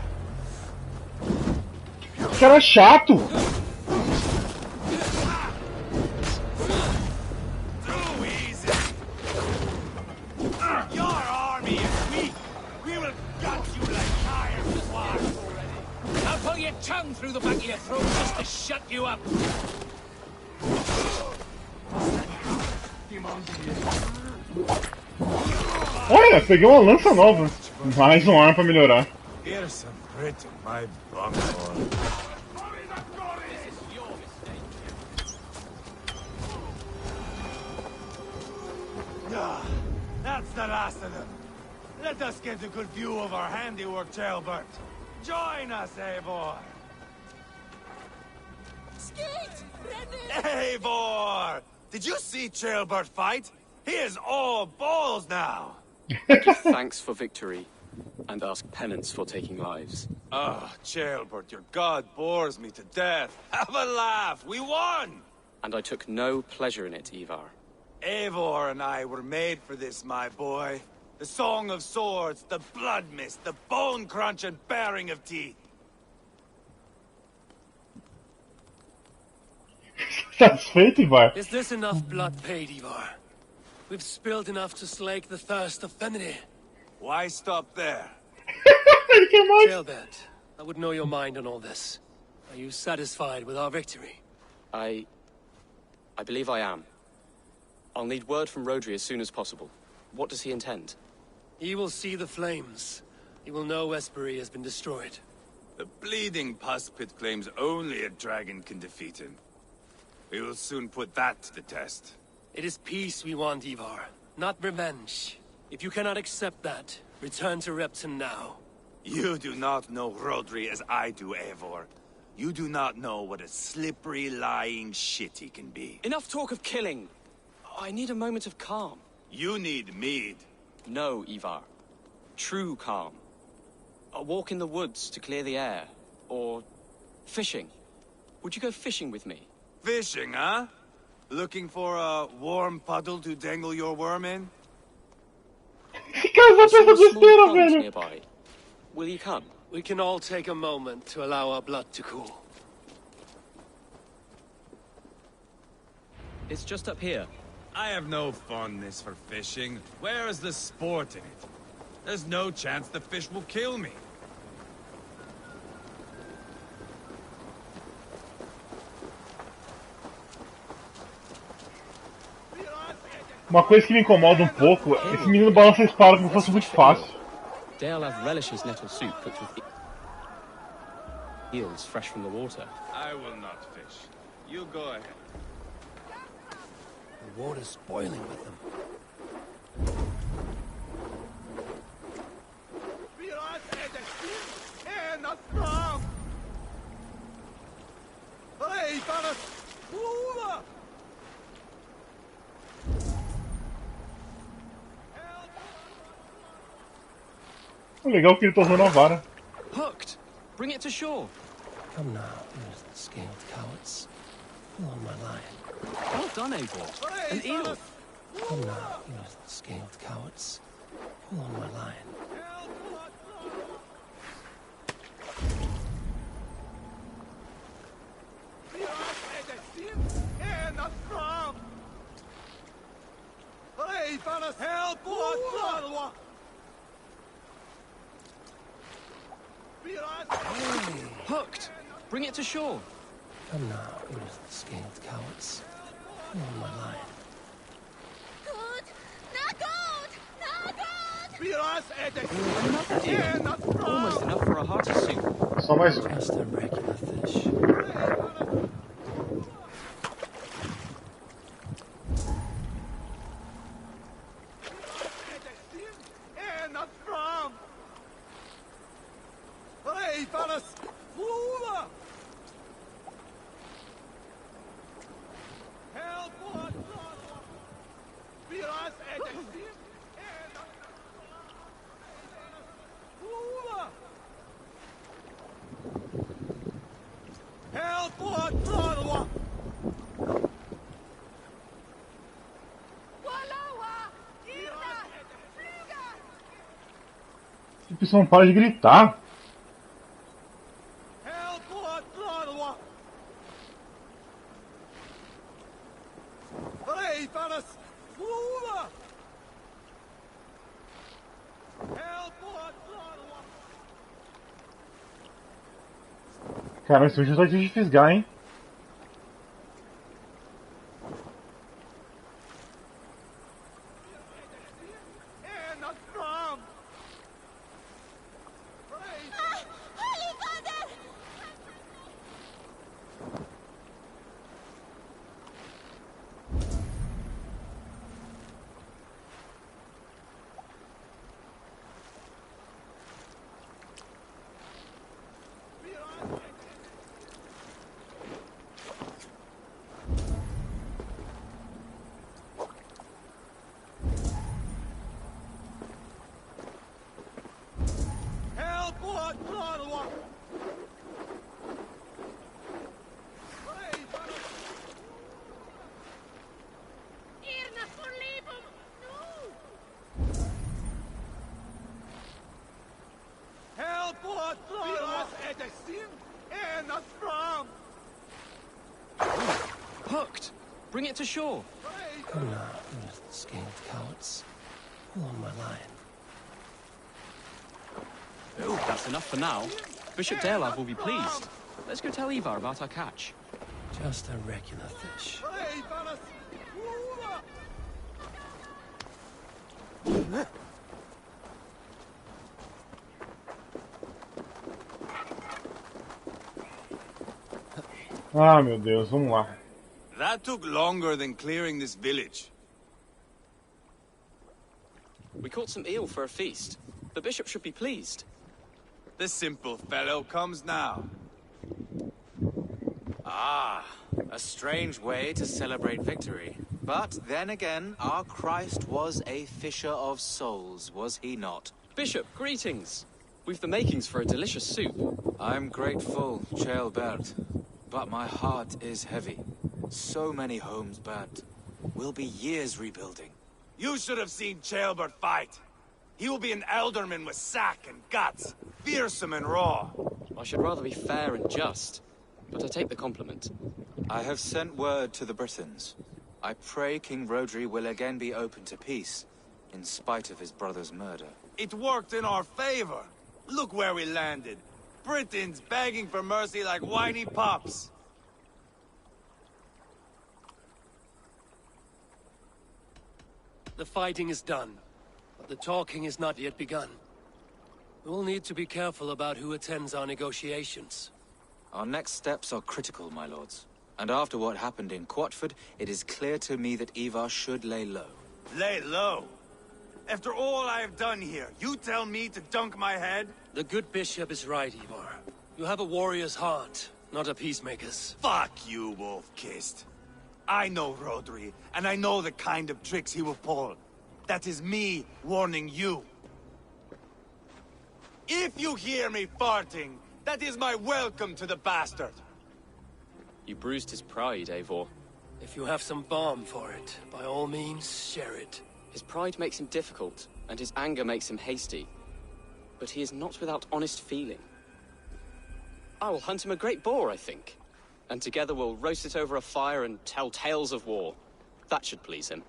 Que cara chato! Too easy! Your army is weak! We will gut you like tired swine! I'll pull your tongue through the back of your throat just to shut you up! Olha, peguei uma lança nova. Mais uma arma pra melhorar. Here's some grit in my bunghole. That's the last of them. Let us get a good view of our handiwork, Talbot. Join us, Eivor. Skeet! Eivor! Did you see Talbot fight? He is all balls now. Give thanks for victory, and ask penance for taking lives. Ah, Talbot, your god bores me to death. Have a laugh. We won! And I took no pleasure in it, Ivar. Eivor and I were made for this, my boy. The song of swords, the blood mist, the bone crunch and baring of teeth. Satisfeito, Ivar? Is this enough blood paid, Ivar? We've spilled enough to slake the thirst of Fenrir. Why stop there? Jailbert, I would know your mind on all this. Are you satisfied with our victory? I believe I am. I'll need word from Rodri as soon as possible. What does he intend? He will see the flames. He will know Espery has been destroyed. The bleeding pus pit claims only a dragon can defeat him. We will soon put that to the test. It is peace we want, Ivar, not revenge. If you cannot accept that, return to Repton now. You do not know Rodri as I do, Eivor. You do not know what a slippery, lying shit he can be. Enough talk of killing! I need a moment of calm. You need mead. No, Ivar. True calm. A walk in the woods to clear the air. Or fishing. Would you go fishing with me? Fishing, huh? Looking for a warm puddle to dangle your worm in? There's a small pond nearby. Will you come? We can all take a moment to allow our blood to cool. It's just up here. I have no fondness for fishing. Where is the sport in it? There's no chance the fish will kill me. Uma coisa que me incomoda pouco, esse menino balança a espada como se fosse muito fácil. Dalehav relishes nettle soup cooked with eels fresh from the water. I will not fish. You go ahead. The water's boiling with them. Legal que ele tá usando a vara. Hooked! Bring it to shore! Come now, you scaled cowards. Pull on my line. Well done, Eivor. An eel! Come now, you scaled cowards. Pull on my line. Hooked! Bring it to shore! Come now, you scaled cowards. Pull on my line. Good! Not good! Another eel! Almost enough for a hearty soup. Só mais um. Just a regular fish. O pessoal não para de gritar. Cara, esse vídeo tá difícil de fisgar, hein? Hooked! Bring it to shore! Come now, you scaled cowards. Pull on my line. Oh, that's enough for now. Bishop Darelav will be pleased. Let's go tell Ivar about our catch. Just a regular fish. Ah, meu Deus, vamos lá. That took longer than clearing this village. We caught some eel for a feast. The bishop should be pleased. The simple fellow comes now. Ah, a strange way to celebrate victory. But then again, our Christ was a fisher of souls, was he not? Bishop, greetings. We've the makings for a delicious soup. I'm grateful, Ceolbert, but my heart is heavy. So many homes burnt. We'll be years rebuilding. You should have seen Ceolbert fight. He will be an alderman with sack and guts, fearsome and raw. I should rather be fair and just, but I take the compliment. I have sent word to the Britons. I pray King Rodri will again be open to peace, in spite of his brother's murder. It worked in our favor. Look where we landed. Britons begging for mercy like whiny pups. The fighting is done, but the talking is not yet begun. We'll need to be careful about who attends our negotiations. Our next steps are critical, my lords. And after what happened in Quatford, it is clear to me that Ivar should lay low. Lay low? After all I have done here, you tell me to dunk my head? The good bishop is right, Ivar. You have a warrior's heart, not a peacemaker's. Fuck you, wolf-kissed. I know Rodri, and I know the kind of tricks he will pull. That is me warning you. If you hear me farting, that is my welcome to the bastard. You bruised his pride, Eivor. If you have some balm for it, by all means, share it. His pride makes him difficult, and his anger makes him hasty. But he is not without honest feeling. I will hunt him a great boar, I think. And together we'll roast it over a fire and tell tales of war. That should please him.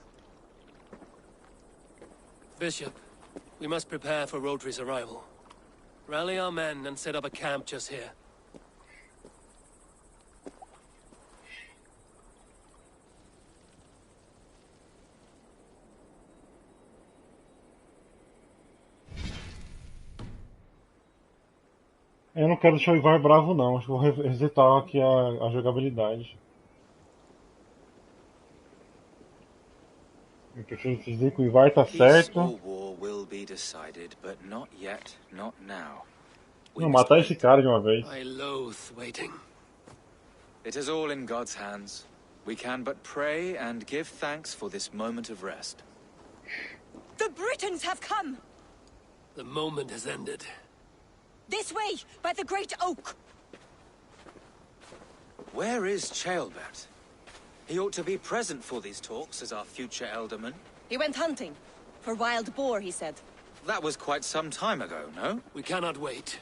Bishop, we must prepare for Rodri's arrival. Rally our men and set up a camp just here. Eu não quero deixar o Ivar bravo não, acho que vou resetar aqui a jogabilidade. Eu preciso dizer que o Ivar tá certo. Não, matar esse cara de uma vez. I loathe waiting. It is all in God's hands. We can but pray and give thanks for this moment of rest. The Britons have come! The moment has ended. This way, by the great oak! Where is Ceolbert? He ought to be present for these talks as our future alderman. He went hunting. For wild boar, he said. That was quite some time ago, no? We cannot wait.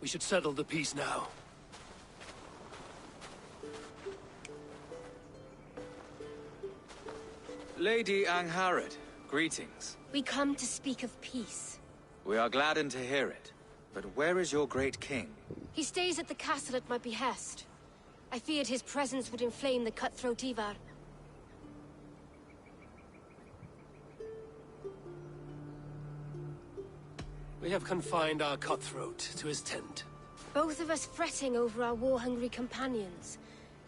We should settle the peace now. Lady Angharad, greetings. We come to speak of peace. We are gladdened to hear it. But where is your great king? He stays at the castle at my behest. I feared his presence would inflame the cutthroat Ivar. We have confined our cutthroat to his tent. Both of us fretting over our war-hungry companions.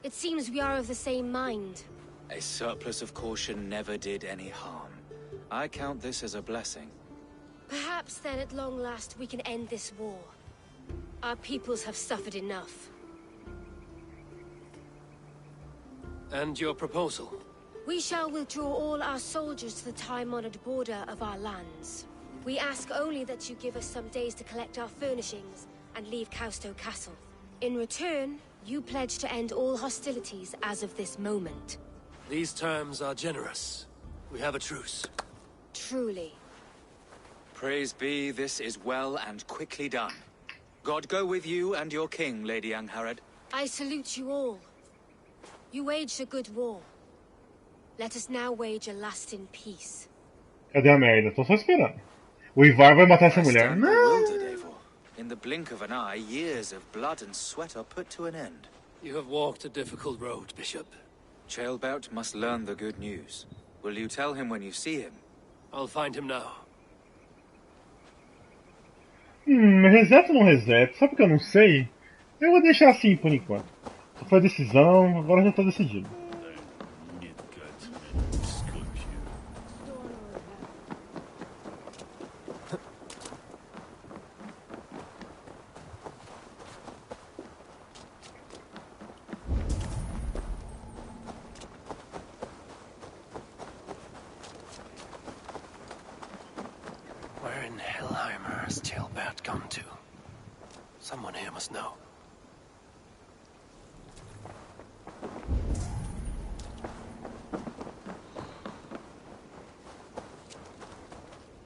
It seems we are of the same mind. A surplus of caution never did any harm. I count this as a blessing. Perhaps then at long last we can end this war. Our peoples have suffered enough. And your proposal? We shall withdraw all our soldiers to the time-honored border of our lands. We ask only that you give us some days to collect our furnishings and leave Causto Castle. In return, you pledge to end all hostilities as of this moment. These terms are generous. We have a truce. Truly. Praise be, this is well and quickly done. God go with you and your king, Lady Angharad. I salute you all. You waged a good war. Let us now wage a lasting peace. Cadê a merda? Tô só esperando. O Ivar vai matar essa I mulher. stand Não! bewildered, Eivor. In the blink of an eye, years of blood and sweat are put to an end. You have walked a difficult road, Bishop. Ceolbert must learn the good news. Will you tell him when you see him? I'll find him now. Reseta ou não reseta? Sabe o que eu não sei? Eu vou deixar assim por enquanto. Só foi a decisão, agora já tá decidido. Where in Hellheimer has Ceolbert gone to? Someone here must know.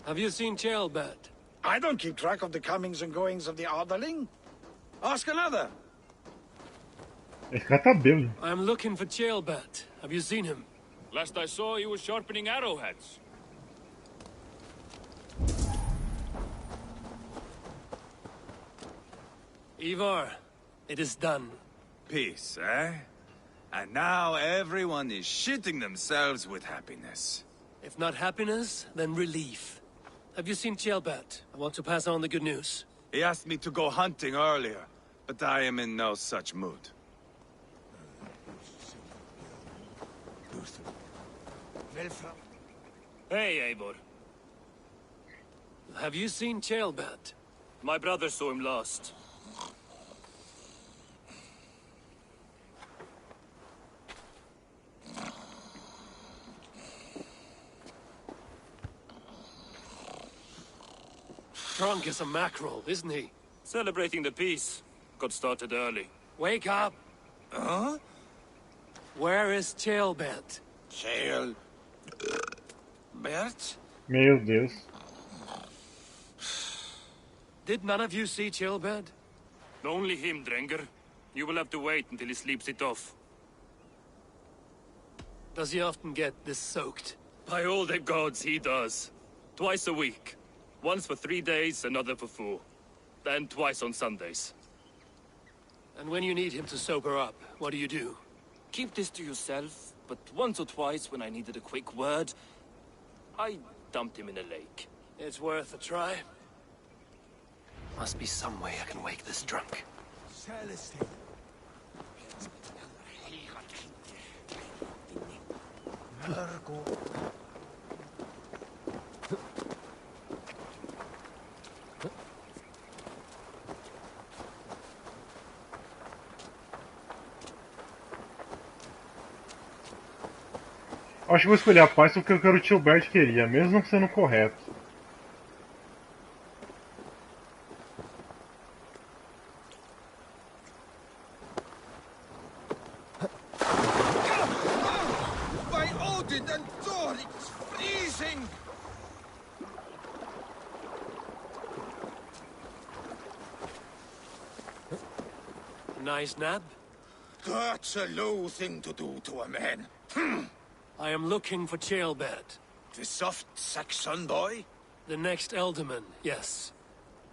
Have you seen Ceolbert? I don't keep track of the comings and goings of the Arderling. Ask another. Esse cara tá bêbado. I'm looking for Ceolbert. Have you seen him? Last I saw, he was sharpening arrowheads. Ivar, it is done. Peace, eh? And now everyone is shitting themselves with happiness. If not happiness, then relief. Have you seen Ceolbert? I want to pass on the good news. He asked me to go hunting earlier, but I am in no such mood. Hey, Eivor. Have you seen Ceolbert? My brother saw him last. Drunk as a mackerel, isn't he? Celebrating the peace. Got started early. Wake up! Huh? Where is Ceolbert? Bert? Meu Deus. Did none of you see Ceolbert? Only him, Drenger. You will have to wait until he sleeps it off. Does he often get this soaked? By all the gods, he does. Twice a week. Once for 3 days, another for 4. Then twice on Sundays. And when you need him to sober up, what do? Keep this to yourself, but once or twice when I needed a quick word, I dumped him in a lake. It's worth a try. Must be some way I can wake this drunk. Acho que vou escolher a paz porque eu quero o Ceolbert queria, mesmo não sendo correto. By Odin and Thor, it's freezing! A nice nap? That's a low thing to do to a man. I am looking for Ceolbert. The soft Saxon boy? The next Elderman, yes.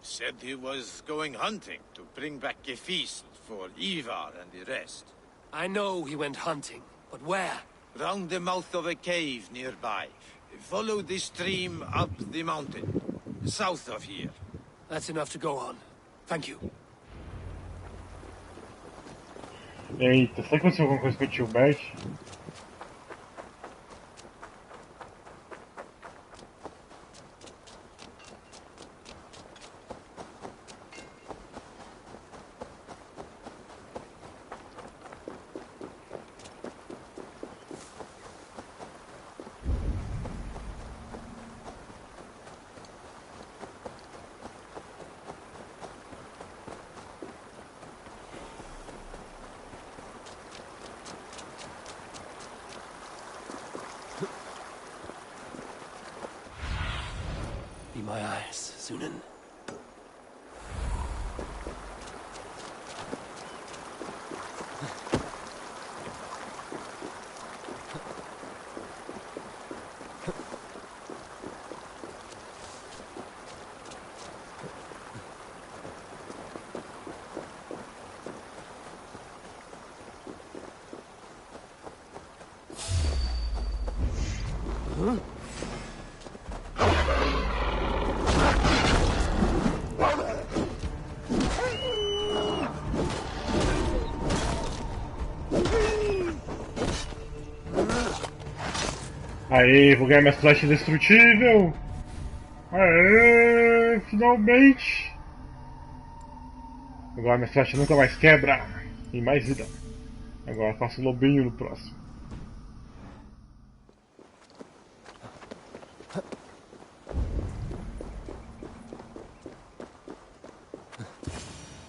Said he was going hunting to bring back a feast for Ivar and the rest. I know he went hunting, but where? Round the mouth of a cave nearby. Follow the stream up the mountain, south of here. That's enough to go on. Thank you. Eita, será que aconteceu alguma coisa com o Ceolbert? Be my eyes, Sunan. Aê, vou ganhar minha flecha indestrutível! Aê, finalmente! Agora minha flecha nunca mais quebra! E mais vida. Agora faço lobinho no próximo.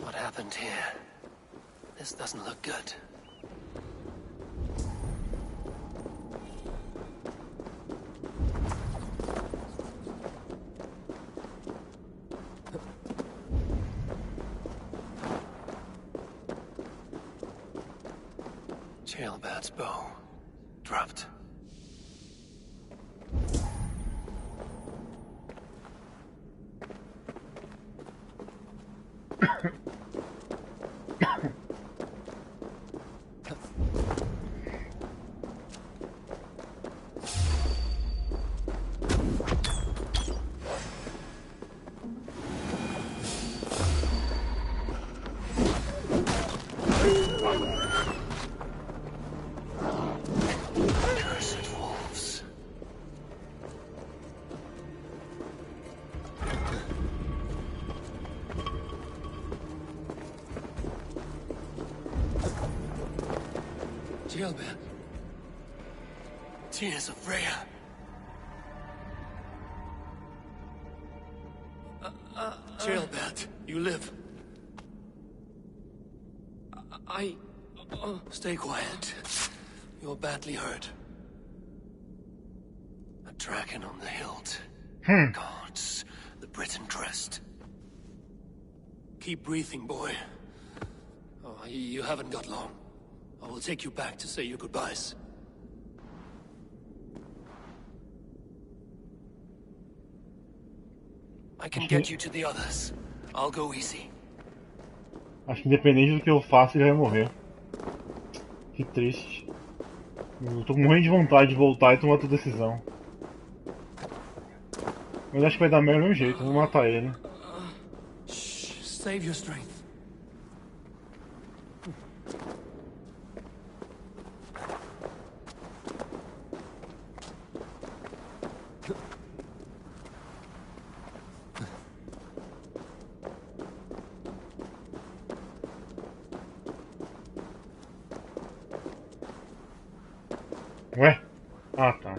What happened here? This doesn't look good. Jailbird's bow. Dropped. Jailbird. Tears of Freya. Jailbird, you live. Stay quiet. You're badly hurt. A dragon on the hilt. Gods, the Briton crest. Keep breathing, boy. Oh, you haven't got long. I will take you back to say your goodbyes. I can get you to the others. I'll go easy. Acho que independente do que eu faça, ele vai morrer. Que triste. Eu tô morrendo de vontade de voltar e tomar outra decisão. Mas acho que vai dar merda do mesmo jeito, eu vou matar ele. Save your strength. Ué? Ah, tá.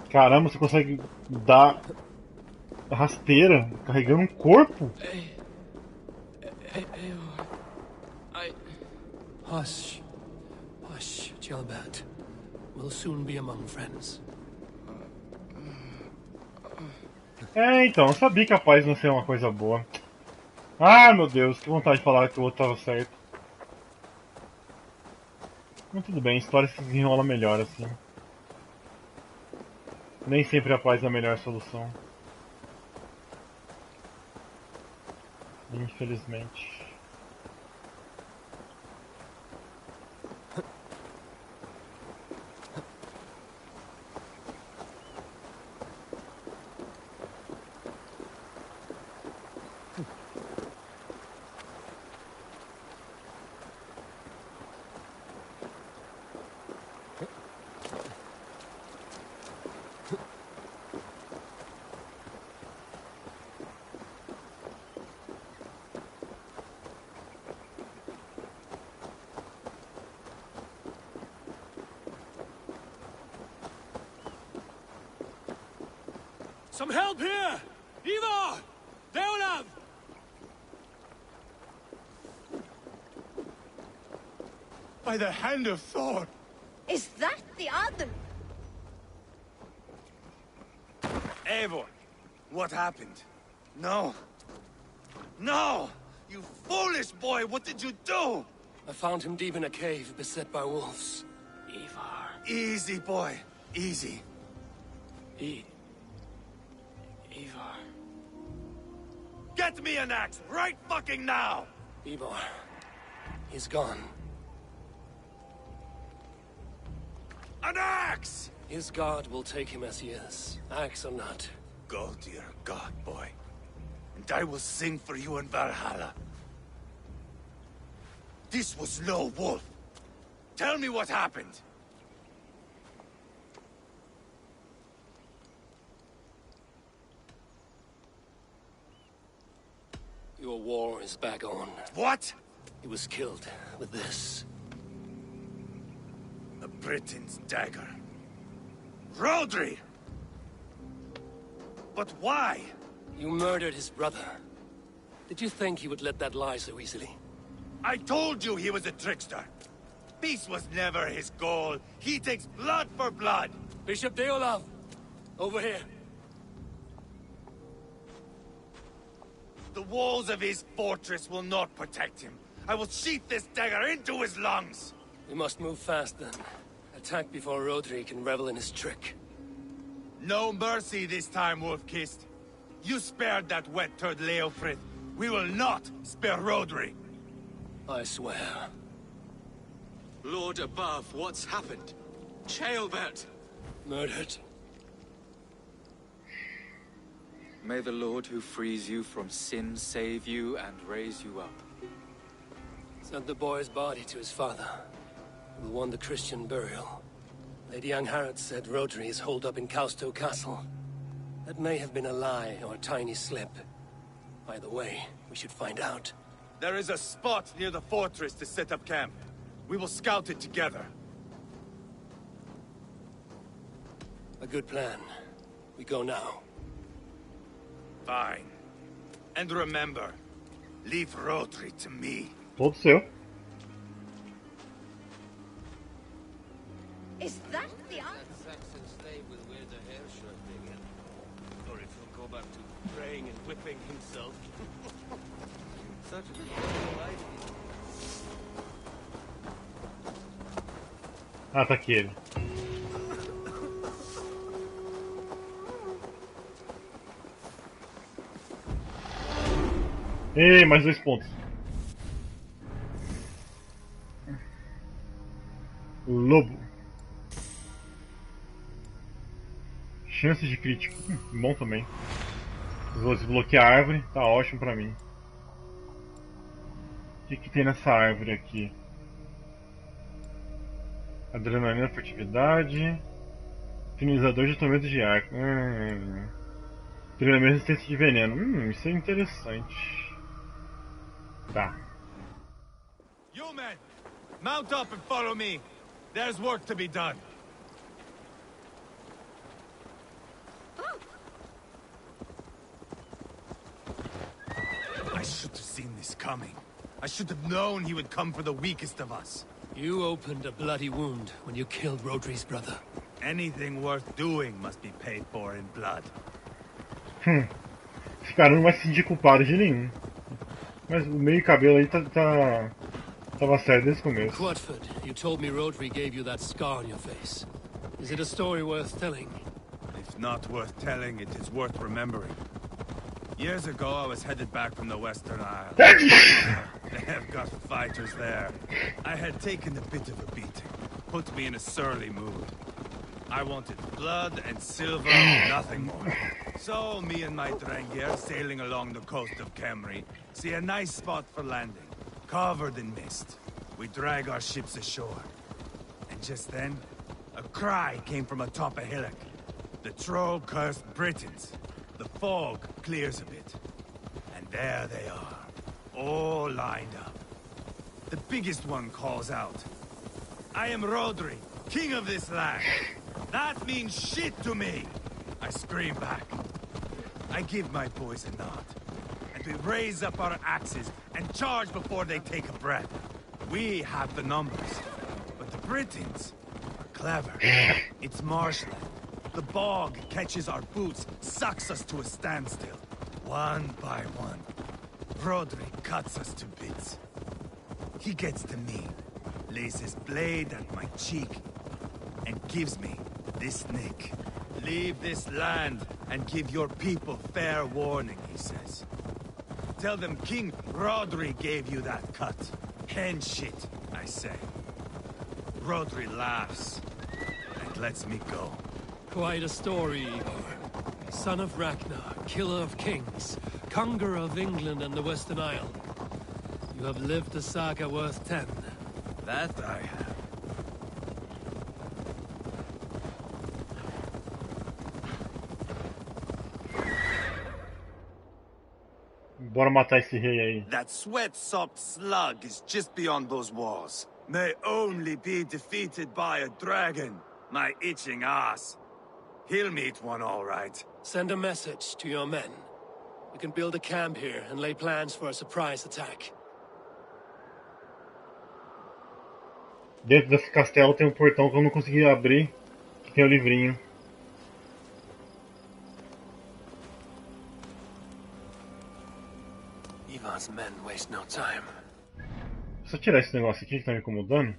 Caramba, você consegue dar rasteira carregando um corpo? Hush. Hush, Jailbird. We'll soon be among friends. É, então, eu sabia que a paz não seria uma coisa boa. Ah, meu Deus, que vontade de falar que o outro estava certo. Mas tudo bem, a história se desenrola melhor assim. Nem sempre a paz é a melhor solução. Infelizmente. Some help here! Ivar! Deolav! By the hand of Thor! Is that the other? Eivor, what happened? No. No! You foolish boy, what did you do? I found him deep in a cave, beset by wolves. Ivar. Easy, boy. Easy. Ivar. Get me an axe right fucking now! Ivar. He's gone. An axe! His god will take him as he is, axe or not. Go to your god, boy. And and I will sing for you in Valhalla. This was no wolf. Tell me what happened. Your war is back on. What? He was killed with this. The Britain's dagger. Rodri! But why? You murdered his brother. Did you think he would let that lie so easily? I told you he was a trickster. Peace was never his goal. He takes blood for blood. Bishop Deolav! Over here. The walls of his fortress will not protect him. I will sheath this dagger into his lungs. We must move fast then. Attack before Rodri can revel in his trick. No mercy this time, Wolf-Kissed. You spared that wet turd Leofrith. We will not spare Rodri. I swear. Lord above, what's happened? Ceolbert! Murdered. May the Lord who frees you from sin save you and raise you up. Sent the boy's body to his father, who won the Christian burial. Lady Angharad said Rodri is holed up in Causto Castle. That may have been a lie or a tiny slip. Either way, we should find out. There is a spot near the fortress to set up camp. We will scout it together. A good plan. We go now. Fine. And remember, leave Rodri to me. Todo seu. Is that the answer? Or if he'll go back to praying and whipping himself. Such a beautiful idea. Ah, tá aqui ele. Ei, mais 2 pontos. Lobo. Chance de crítico. Bom também. Vou desbloquear a árvore. Tá ótimo pra mim. O que tem nessa árvore aqui? Adrenalina, furtividade. Finalizador de tormentos de arco. Treinamento de resistência de veneno. Isso é interessante. Tá. You men, mount up and follow me. There's work to be done. I should have seen this coming. I should have known he would come for the weakest of us. You opened a bloody wound when you killed Rodri's brother. Anything worth doing must be paid for in blood. Esse cara não vai se sentir culpado de nenhum. Mas o meio cabelo aí tava certo desde o começo. Quadford, you told me Rodri gave you that scar on your face. Is it a story worth telling? If not worth telling, it is worth remembering. Years ago, I was headed back from the Western Isles. They have got fighters there. I had taken a bit of a beating. Put me in a surly mood. I wanted blood and silver, nothing more. So, me and my Drengir, sailing along the coast of Kemri, see a nice spot for landing, covered in mist. We drag our ships ashore. And just then, a cry came from atop a hillock. The troll-cursed Britons. The fog clears a bit. And there they are, all lined up. The biggest one calls out, "I am Rodri, king of this land. That means shit to me!" I scream back. I give my boys a nod. And we raise up our axes and charge before they take a breath. We have the numbers. But the Britons are clever. It's marshland. The bog catches our boots, sucks us to a standstill. One by one. Rodri cuts us to bits. He gets to me, lays his blade at my cheek, and gives me this nick. Leave this land and give your people fair warning, he says. Tell them King Rodri gave you that cut. Hen shit, I say. Rodri laughs and lets me go. Quite a story, Igor. Son of Ragnar, killer of kings, Conqueror of England and the Western Isle. You have lived a saga worth 10. That I have. Bora matar esse rei aí. That sweat-sopped slug is just beyond those walls. May only be defeated by a dragon, my itching ass. He'll meet one all right. Send a message to your men. We can build a camp here and lay plans for a surprise attack. Dentro desse castelo tem um portão que eu não consegui abrir, que tem o livrinho. Ivar's men waste no time. Só tirar esse negócio aqui que tá me incomodando.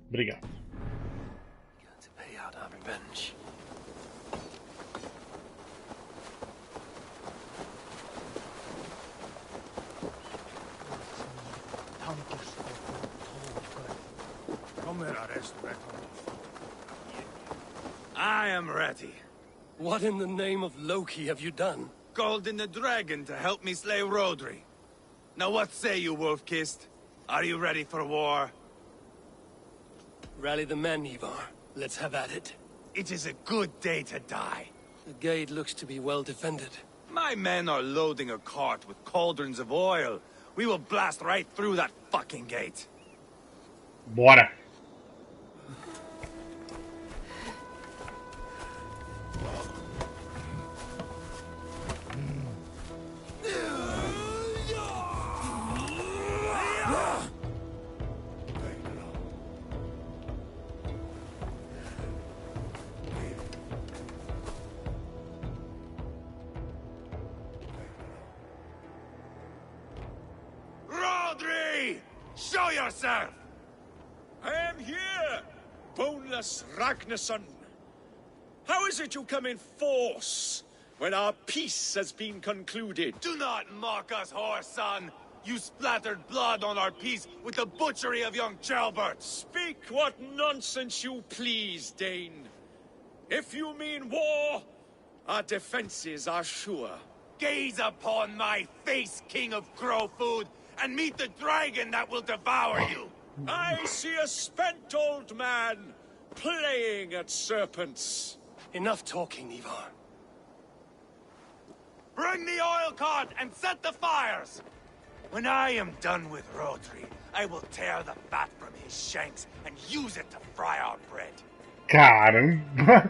Obrigado. Going to pay out our revenge. I am ready. What in the name of Loki have you done? Called in the dragon to help me slay Rodri. Now what say you, Wolf-Kissed? Are you ready for war? Rally the men, Ivar. Let's have at it. It is a good day to die. The gate looks to be well defended. My men are loading a cart with cauldrons of oil. We will blast right through that fucking gate. Bora! Rodri! Show yourself! I am here, boneless Ragnarsson. How is it you come in force when our peace has been concluded? Do not mock us, whoreson! You splattered blood on our peace with the butchery of young Gelbert! Speak what nonsense you please, Dane. If you mean war, our defenses are sure. Gaze upon my face, King of Crow Food, and meet the dragon that will devour you! I see a spent old man playing at serpents. Enough talking, Ivar. Bring the oil cart and set the fires! When I am done with Rodri, I will tear the fat from his shanks and use it to fry our bread. Caramba!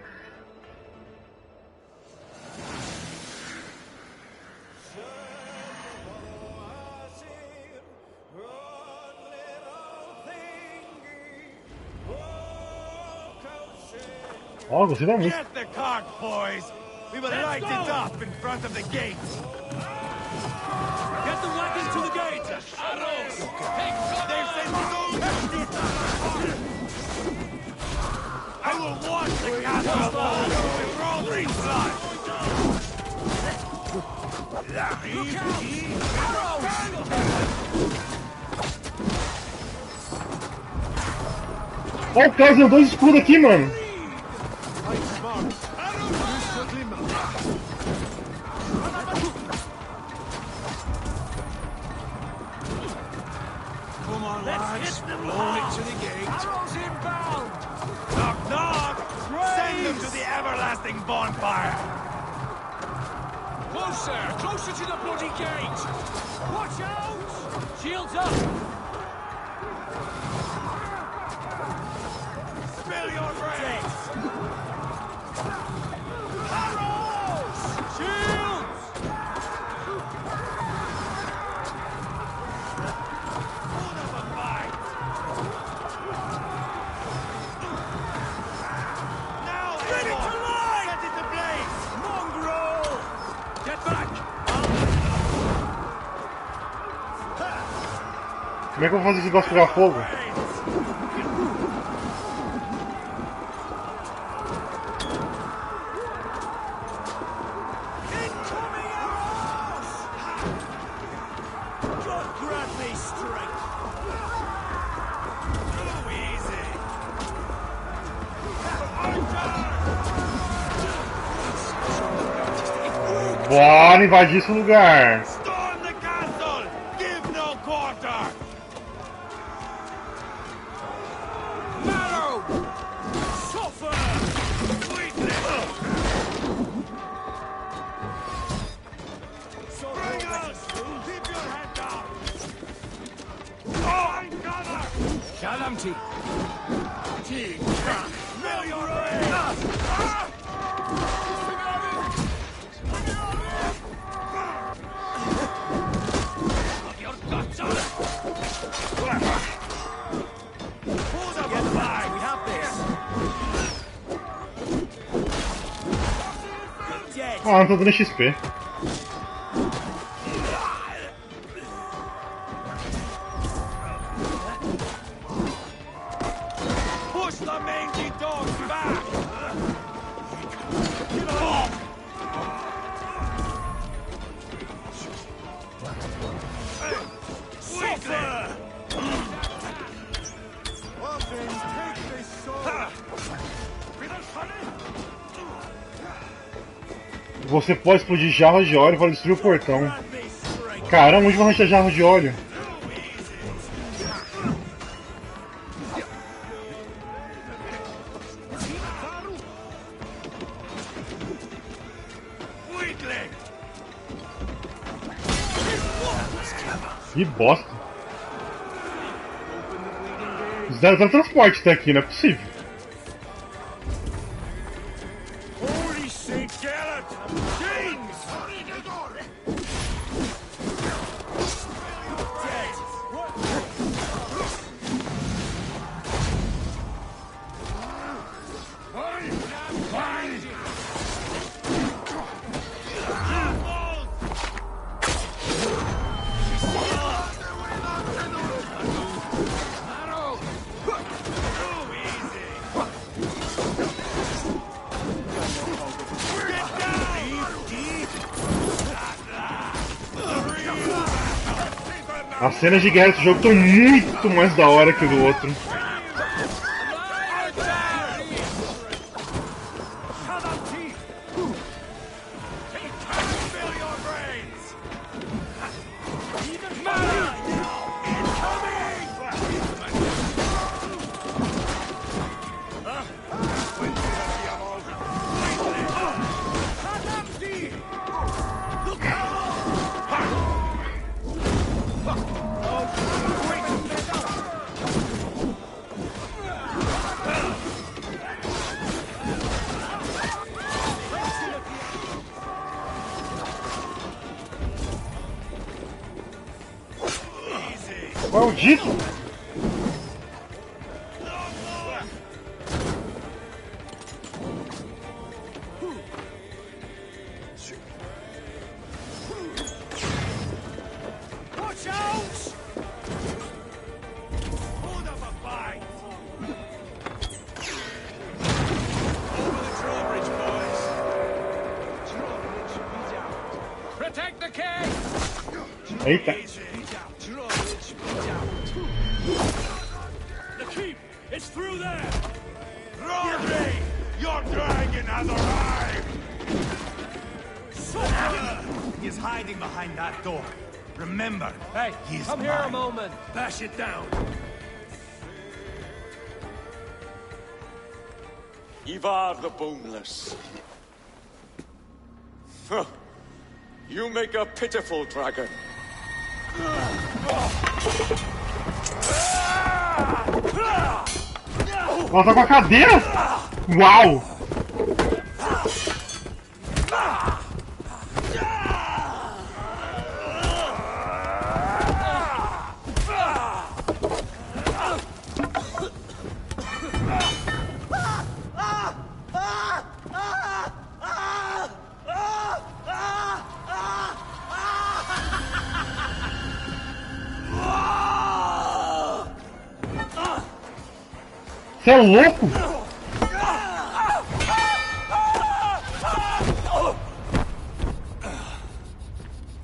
Oh, gostei da música. Get the cart, boys! We will light it up in front of the gate! Get the wagon to the gate! Arrows! They've sent I will wash the castle with Rodri's blood! Ó, o cara deu 2 escudos aqui, mano. Come on, lads. Blow it to the gate. Arrows inbound! Knock, knock! Send them to the everlasting bonfire! Closer! Closer to the bloody gate! Watch out! Shields up! Spill your brains! Arrows! Shields! Full of a fight! Now, ready to light! Set it ablaze! Mongrel! Get back! Como é que eu vou fazer esse negócio pegar fogo? Bora invadir esse lugar. Storm the castle! Give no quarter! Marrow! Suffer! Weakness! Bring us! Keep your head down! Find cover! Shalamti! Smell your brain! Your guts out! Who's up on fire? We have this! Dead! Ah, não tô dando XP. Push the mangy dogs back! Get off! Suffer! Well then, take this sword! Você pode explodir jarros de óleo para destruir o portão. Caramba, onde vai arranjar jarros de óleo? Que bosta. Eles deram teletransporte até aqui, não é possível. Holy Saint Gallant! James! As cenas de guerra desse jogo estão muito mais da hora que o do outro. Maldito! Watch out! Hold up a fight! Over the drawbridge, boys! Protect the king! Eita! The keep! It's through there! Rodri! Your dragon has arrived! He is hiding behind that door. Remember, Hey, he is come here a mine. moment. Bash it down. Ivar the Boneless. Huh. You make a pitiful dragon. Ela tá com a cadeira? Uau! Você é louco?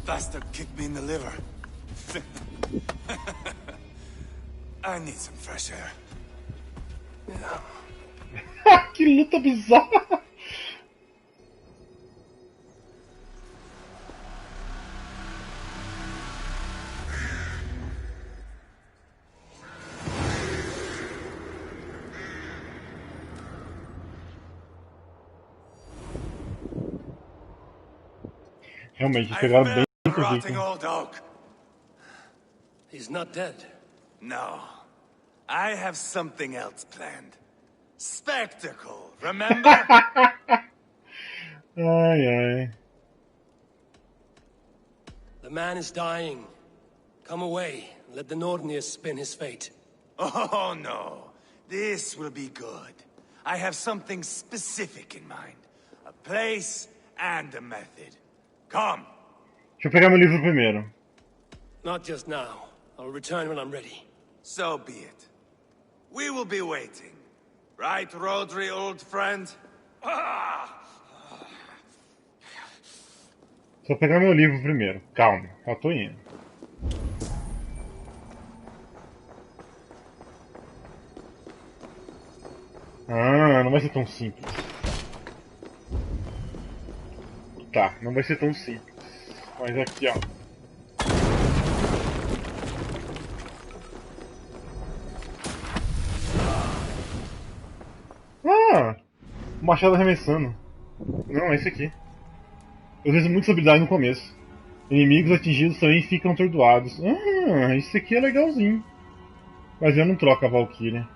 Bastard kicked me in the liver. I need some fresh air. Que luta bizarra! Realmente, pegaram bem the o rotting Viking. old oak. He's not dead. No. I have something else planned. Spectacle, remember? Ai, ai. The man is dying. Come away. Let the Nornir spin his fate. Oh, no. This will be good. I have something specific in mind. A place and a method. Come. Deixa eu pegar meu livro primeiro. Not just now. I'll return when I'm ready. So be it. We will be waiting. Right, Rodri, old friend? Só pegar meu livro primeiro. Calma, já tô indo. Ah, não vai ser tão simples. Tá, não vai ser tão simples. Mas aqui, ó. Ah! O machado arremessando. Não, é esse aqui. Eu uso muita habilidade no começo. Inimigos atingidos também ficam atordoados. Ah, isso aqui é legalzinho. Mas eu não troco a Valkyria.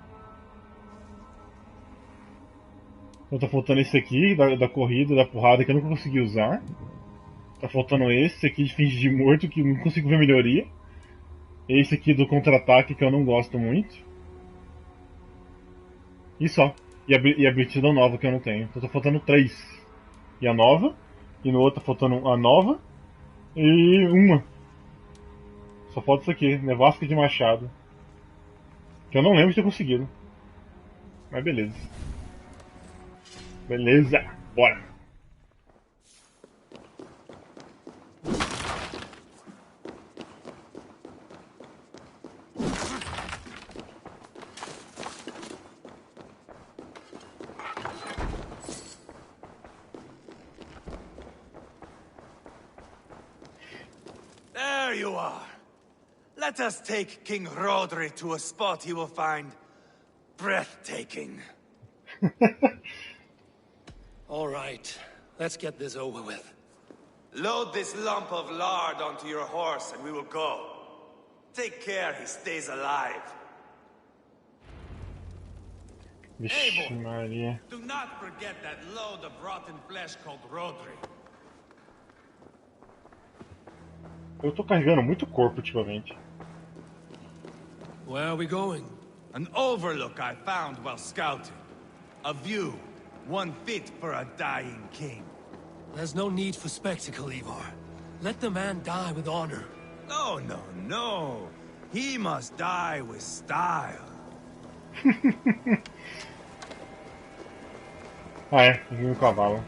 Então tá faltando esse aqui, da corrida, da porrada, que eu não consegui usar. Tá faltando esse aqui de fingir de morto, que eu não consigo ver melhoria. Esse aqui do contra-ataque, que eu não gosto muito. E só. E a habilidade nova, que eu não tenho. Então tá faltando 3. E a nova. E no outro tá faltando a nova. E uma. Só falta isso aqui, nevasca de machado. Que eu não lembro de ter conseguido. Mas beleza. Beleza, bora. There you are. Let us take King Rodri to a spot he will find breathtaking. All right. Let's get this over with. Load this lump of lard onto your horse and we will go. Take care he stays alive. Vixe, Maria. Do not forget that load of rotten flesh called Rodri. Eu tô carregando muito corpo ultimamente. Where are we going? An overlook I found while scouting. A view, one fit for a dying king. There's no need for spectacle, Ivar. Let the man die with honor. No, no, no. He must die with style. Ah, é, vi um cavalo.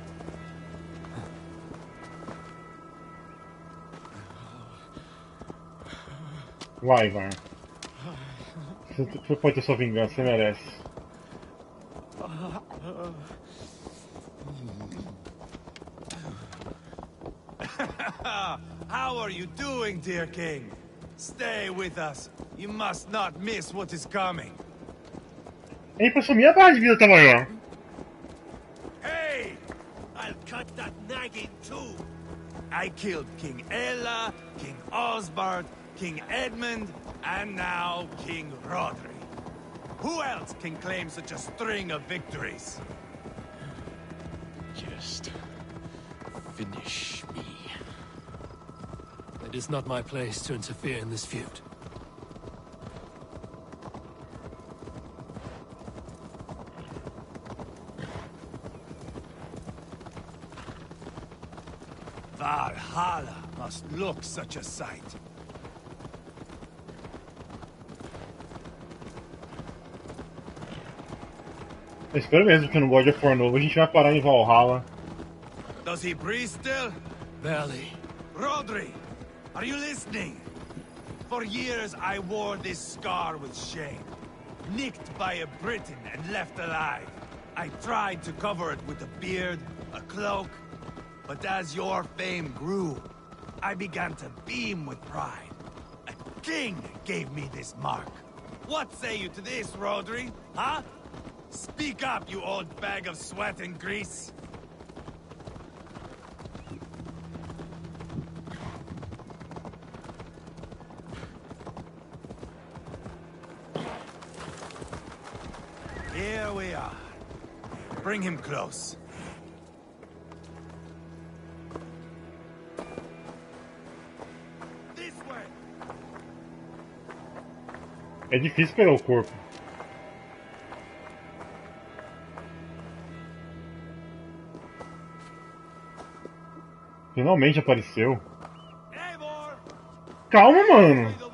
Vai, vai. Você pode ter sua vingança, você merece. How are you doing, dear king? Stay with us. You must not miss what is coming. Ei, pra sumir a barra de vida tá maior. Hey! I'll cut that nagging too. I killed King Ella, King Osbert, King Edmund, and now King Rodri. Who else can claim such a string of victories? Just finish me. It is not my place to interfere in this feud. Valhalla must look such a sight. Eu espero mesmo que no God of War novo a gente vai parar em Valhalla. Does he breathe still? Barely. Rodri, are you listening? For years I wore this scar with shame. Nicked by a Briton and left alive. I tried to cover it with a beard, a cloak. But as your fame grew, I began to beam with pride. A king gave me this mark. What say you to this, Rodri? Huh? Speak up, you old bag of sweat and grease. Here we are. Bring him close. This way. É difícil pegar o corpo. Finalmente apareceu. Calma, mano.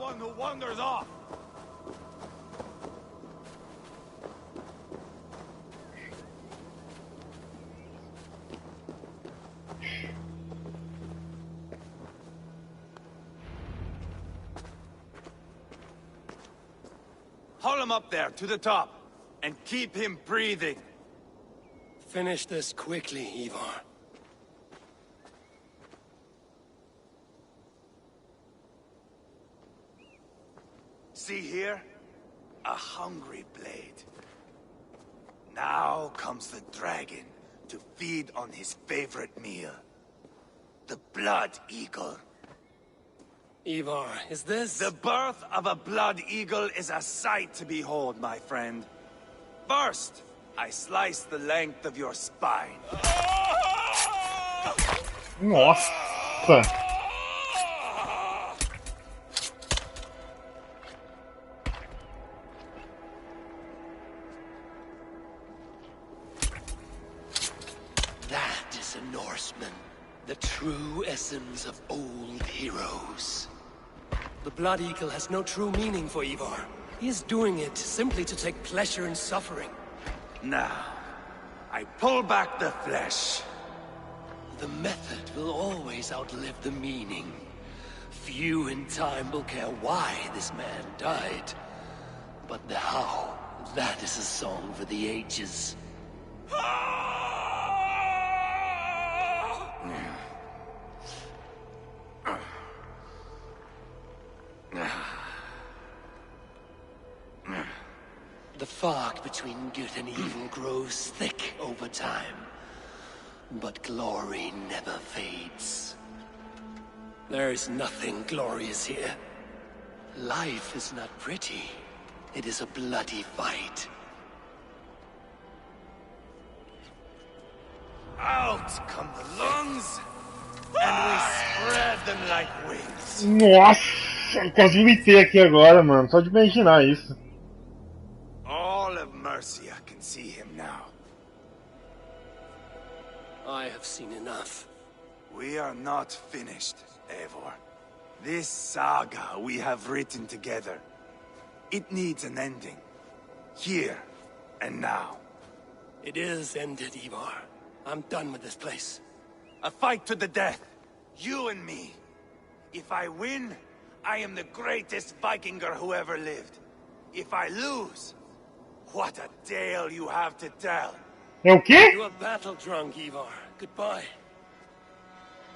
Haul him up there, to the top, and keep him breathing. Finish this quickly, Ivar. See here? A hungry blade. Now comes the dragon to feed on his favorite meal. The blood eagle. Ivar, is this... The birth of a blood eagle is a sight to behold, my friend. First, I slice the length of your spine. Nossa! That is a Norseman. The true essence of old heroes. The Blood Eagle has no true meaning for Ivar. He is doing it simply to take pleasure in suffering. Now, I pull back the flesh. The method will always outlive the meaning. Few in time will care why this man died. But the how, that is a song for the ages. The fog between good and evil grows thick over time. But glory never fades. There is nothing glorious here. Life is not pretty. It is a bloody fight. Out come the lungs, and we spread them like wings. Nossa, quase vomitei aqui agora, mano. Só de imaginar isso. All of Mercia can see him now. I have seen enough. We are not finished, Eivor. This saga we have written together, it needs an ending. Here and now. It is ended, Ivar. I'm done with this place. A fight to the death. You and me. If I win, I am the greatest Vikinger who ever lived. If I lose, what a tale you have to tell. É o quê? You are battle drunk, Ivar. Goodbye.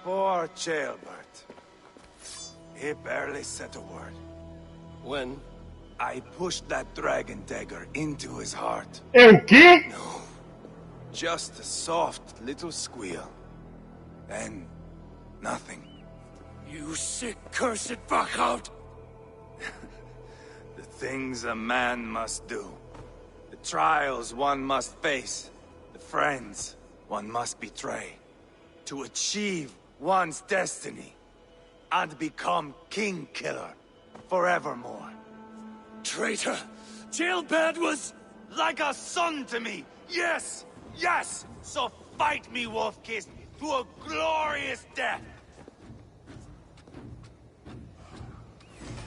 Poor Ceolbert. He barely said a word. When? I pushed that dragon dagger into his heart. É o quê? No. Just a soft little squeal. Then, nothing. You sick, cursed fuckout! The things a man must do. The trials one must face. The friends one must betray. To achieve one's destiny. And become king killer forevermore. Traitor! Ceolbert was... Like a son to me! Yes! Yes! So fight me, Wolf-Kiss, to a glorious death!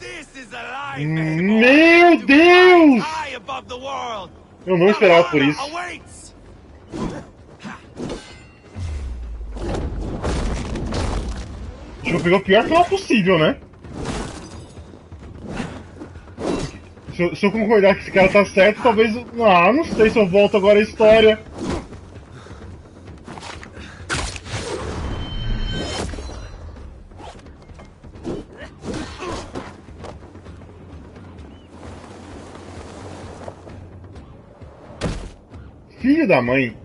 This is a life, Meu Deus! High above the world. Eu não esperava por isso. Awaits. Tipo, pegou o pior final possível, né? Se eu concordar que esse cara tá certo, talvez... Ah, não sei se eu volto agora à história. Filho da mãe.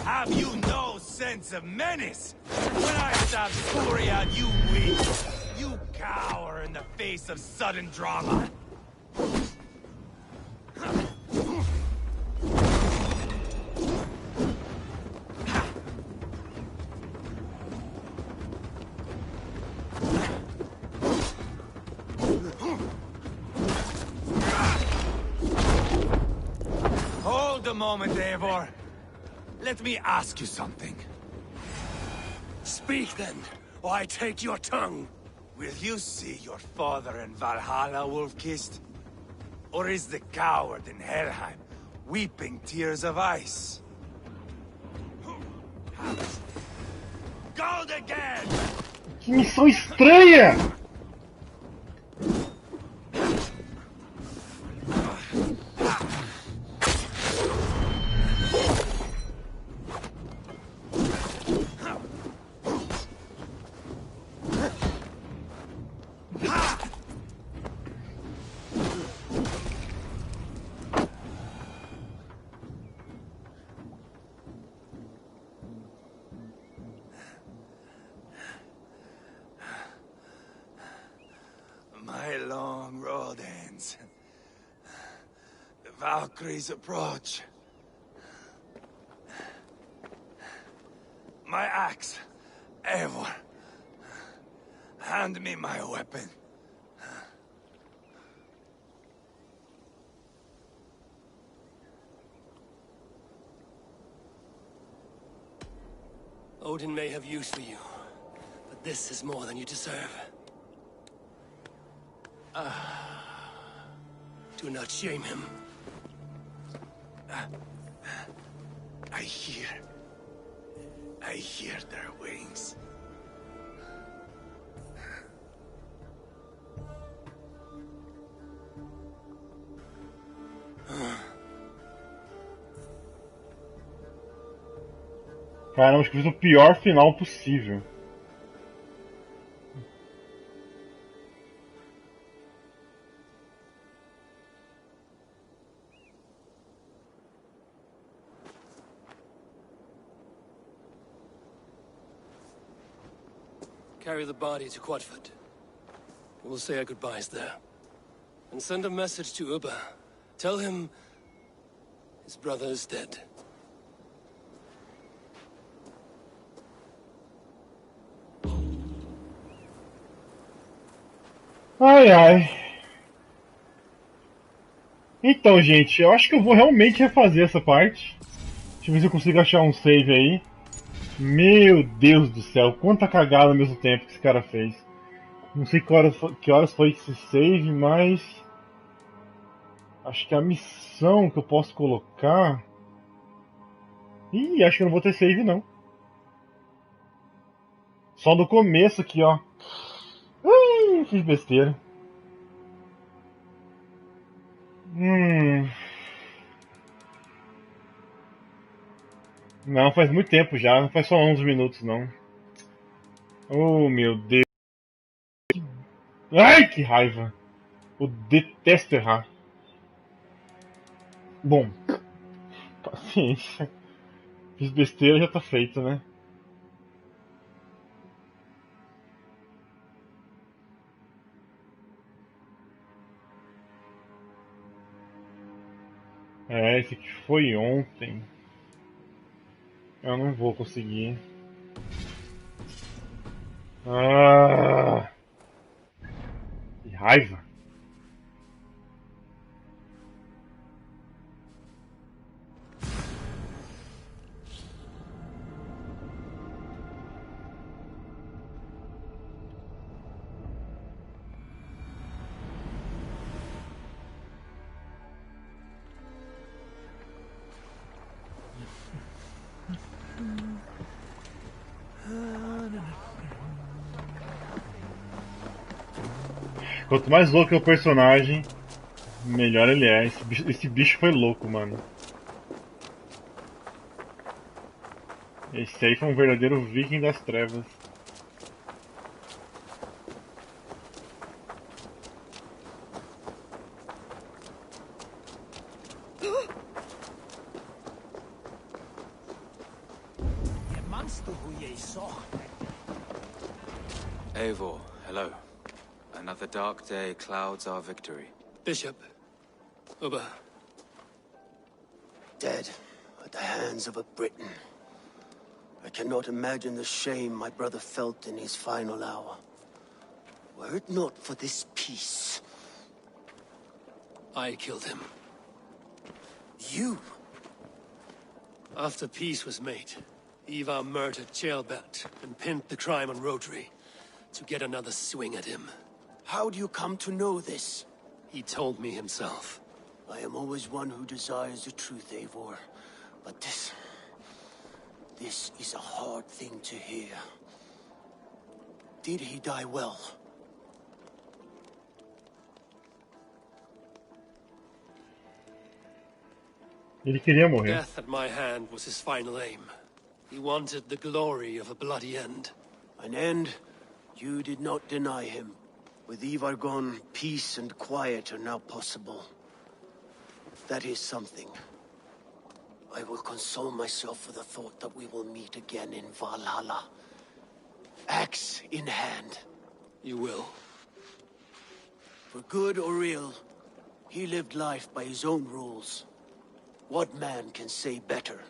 Have you no sense? sense of menace. When I stab Gloria, you weep. You cower in the face of sudden drama. Hold a moment, Eivor. Let me ask you something. Speak then, or I take your tongue. Will you see your father in Valhalla wolf-kissed? Or is the coward in Helheim weeping tears of ice? Gold again! Que missão estranha! My long road ends. The Valkyries approach. My axe, Eivor. Hand me my weapon. Odin may have use for you, but this is more than you deserve. Do not shame him. I hear their wings. Caramba, acho que fiz o pior final possível. Carry the body to Quadford. We'll say our goodbyes there. And send a message to Ubba. Tell him his brother is dead. Ai, ai. Então, gente, eu acho que eu vou realmente refazer essa parte. Deixa eu ver se eu consigo achar um save aí. Meu Deus do céu, quanta cagada ao mesmo tempo que esse cara fez. Não sei que horas foi esse save, mas... acho que a missão que eu posso colocar... Ih, acho que eu não vou ter save não. Só no começo aqui, ó. Fiz besteira. Não, faz muito tempo já, não faz só 11 minutos não. Oh, meu Deus. Ai, que raiva. Eu detesto errar. Bom, paciência. Fiz besteira, já tá feito, né? É, esse aqui foi ontem. Eu não vou conseguir. Que raiva. Quanto mais louco é o personagem, melhor ele é. Esse bicho foi louco, mano. Esse aí foi um verdadeiro viking das trevas. Eivor, hello. Another dark day clouds our victory. Bishop. Uber. Dead at the hands of a Briton. I cannot imagine the shame my brother felt in his final hour. Were it not for this peace... I killed him. You? After peace was made, Ivar murdered Ceolbert and pinned the crime on Rodri to get another swing at him. How do you come to know this? He told me himself. I am always one who desires the truth, Eivor. But this is a hard thing to hear. Did he die well? Ele queria morrer. Death at my hand was his final aim. He wanted the glory of a bloody end. An end you did not deny him. With Ivar gone, peace and quiet are now possible. That is something. I will console myself with the thought that we will meet again in Valhalla. Axe in hand. You will. For good or ill, he lived life by his own rules. What man can say better?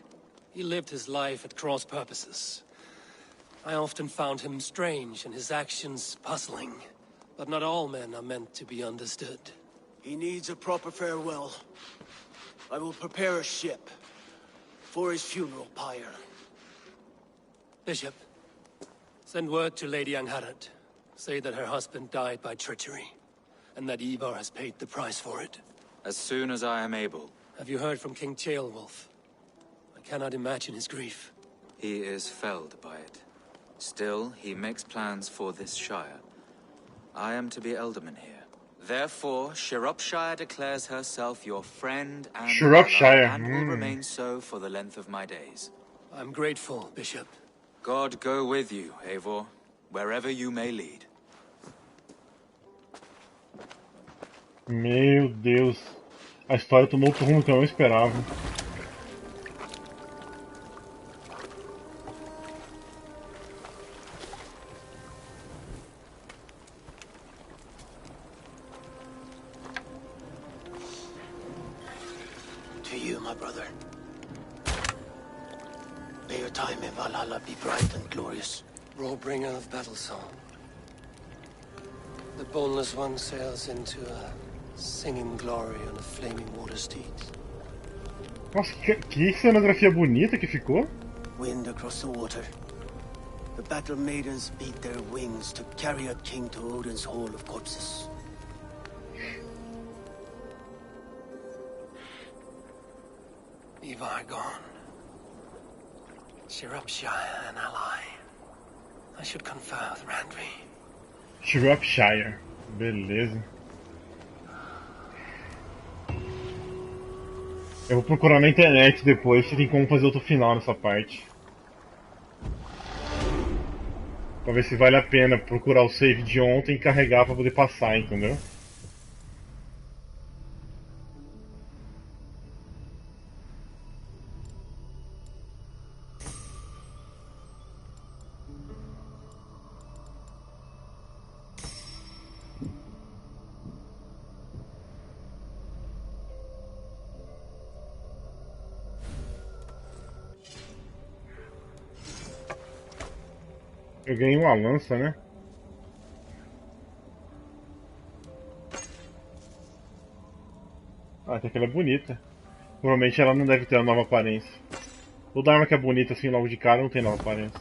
He lived his life at cross purposes. I often found him strange and his actions puzzling. But not all men are meant to be understood. He needs a proper farewell. I will prepare a ship for his funeral pyre. Bishop, send word to Lady Angharad. Say that her husband died by treachery, and that Ivar has paid the price for it. As soon as I am able. Have you heard from King Ceolwulf? I cannot imagine his grief. He is felled by it. Still, he makes plans for this shire. I am to be Elderman here. Therefore, Shropshire declares herself your friend and Shropshire, and will remain so for the length of my days. I'm grateful, Bishop. God go with you, Eivor, wherever you may lead. Meu Deus. A história tomou outro rumo que eu não esperava. To you, my brother. May your time in Valhalla be bright and glorious. Rollbringer of battle song. The boneless one sails into a singing glory on a flaming water steed. Nossa, que cenografia bonita que ficou. Wind across the water. The battle maidens beat their wings to carry a king to Odin's hall of corpses. Ivar gone. Shropshire, an ally. I should confer with Randvi. Shropshire, beleza. Eu vou procurar na internet depois se tem como fazer outro final nessa parte. Pra ver se vale a pena procurar o save de ontem e carregar pra poder passar, entendeu? Eu ganhei uma lança, né? Ah, até que ela é bonita. Provavelmente ela não deve ter uma nova aparência. Toda arma que é bonita assim logo de cara não tem nova aparência.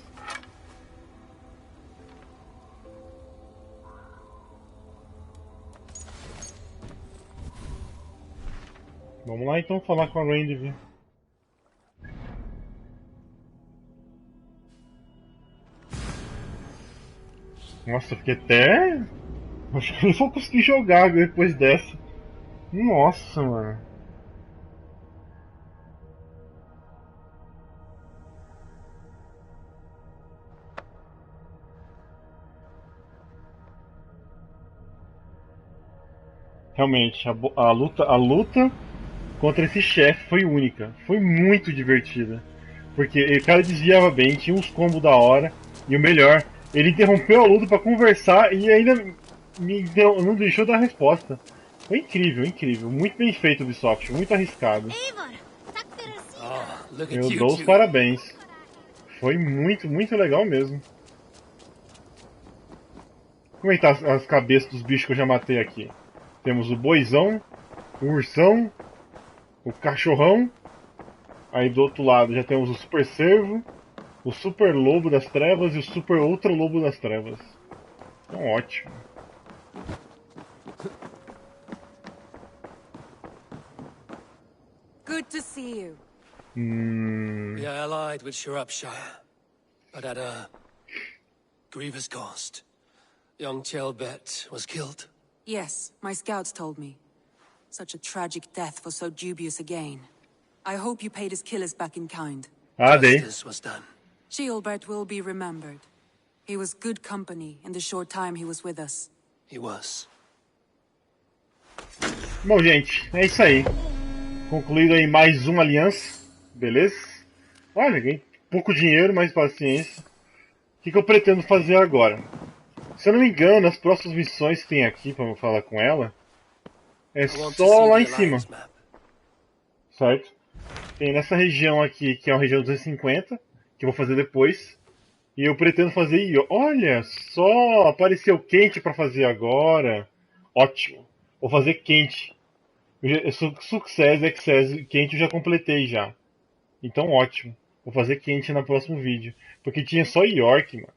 Vamos lá então falar com a Randvi. Nossa, fiquei até... Acho que eu nem vou conseguir jogar depois dessa. Nossa, mano. Realmente, a luta contra esse chefe foi única. Foi muito divertida. Porque o cara desviava bem, tinha uns combos da hora. E o melhor, ele interrompeu a luta pra conversar e ainda não deixou dar resposta. Foi incrível, incrível. Muito bem feito, Ubisoft. Muito arriscado. Eu dou os parabéns. Foi muito, muito legal mesmo. Como é que tá as cabeças dos bichos que eu já matei aqui? Temos o boizão, o ursão, o cachorrão. Aí do outro lado já temos o super cervo, o super lobo das trevas e o super ultra lobo das trevas. Então ótimo. Good to see you. We are allied with Shropshire, but at a grievous cost. Young Chelbet was killed. Yes, my scouts told me. Such a tragic death for so dubious a gain. I hope you paid his killers back in kind. Justice was done. Shieldbert will be remembered. He was good company in the short time he was with us. He was. Bom, gente, é isso aí. Concluído aí mais uma aliança. Beleza? Olha, ganhei pouco dinheiro, mas paciência. O que eu pretendo fazer agora? Se eu não me engano, as próximas missões que tem aqui pra eu falar com ela é só lá em cima. Certo? Tem nessa região aqui, que é a região 250, que eu vou fazer depois. E eu pretendo fazer. Olha só, apareceu quente pra fazer agora. Ótimo. Vou fazer quente. Success, Excess, quente eu já completei já. Então ótimo. Vou fazer quente no próximo vídeo. Porque tinha só York, mano.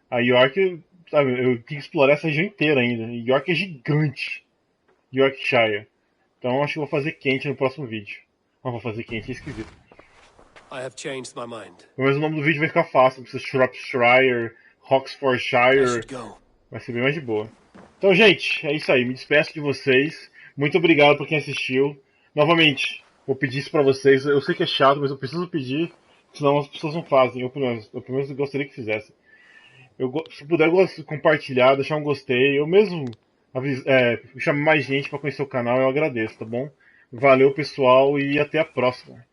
A York, sabe, eu tinha que explorar essa região inteira ainda. York é gigante. Yorkshire. Então acho que vou fazer quente no próximo vídeo. Não vou fazer quente, é esquisito. I have changed my mind. Mas o nome do vídeo vai ficar fácil. Não precisa Shropshire, Oxfordshire. Vai ser bem mais de boa. Então, gente, é isso aí. Me despeço de vocês. Muito obrigado por quem assistiu. Novamente, vou pedir isso pra vocês. Eu sei que é chato, mas eu preciso pedir. Senão as pessoas não fazem. Eu pelo menos gostaria que fizessem. Se puder compartilhar, deixar um gostei. Eu mesmo chamo mais gente pra conhecer o canal. Eu agradeço, tá bom? Valeu, pessoal, e até a próxima.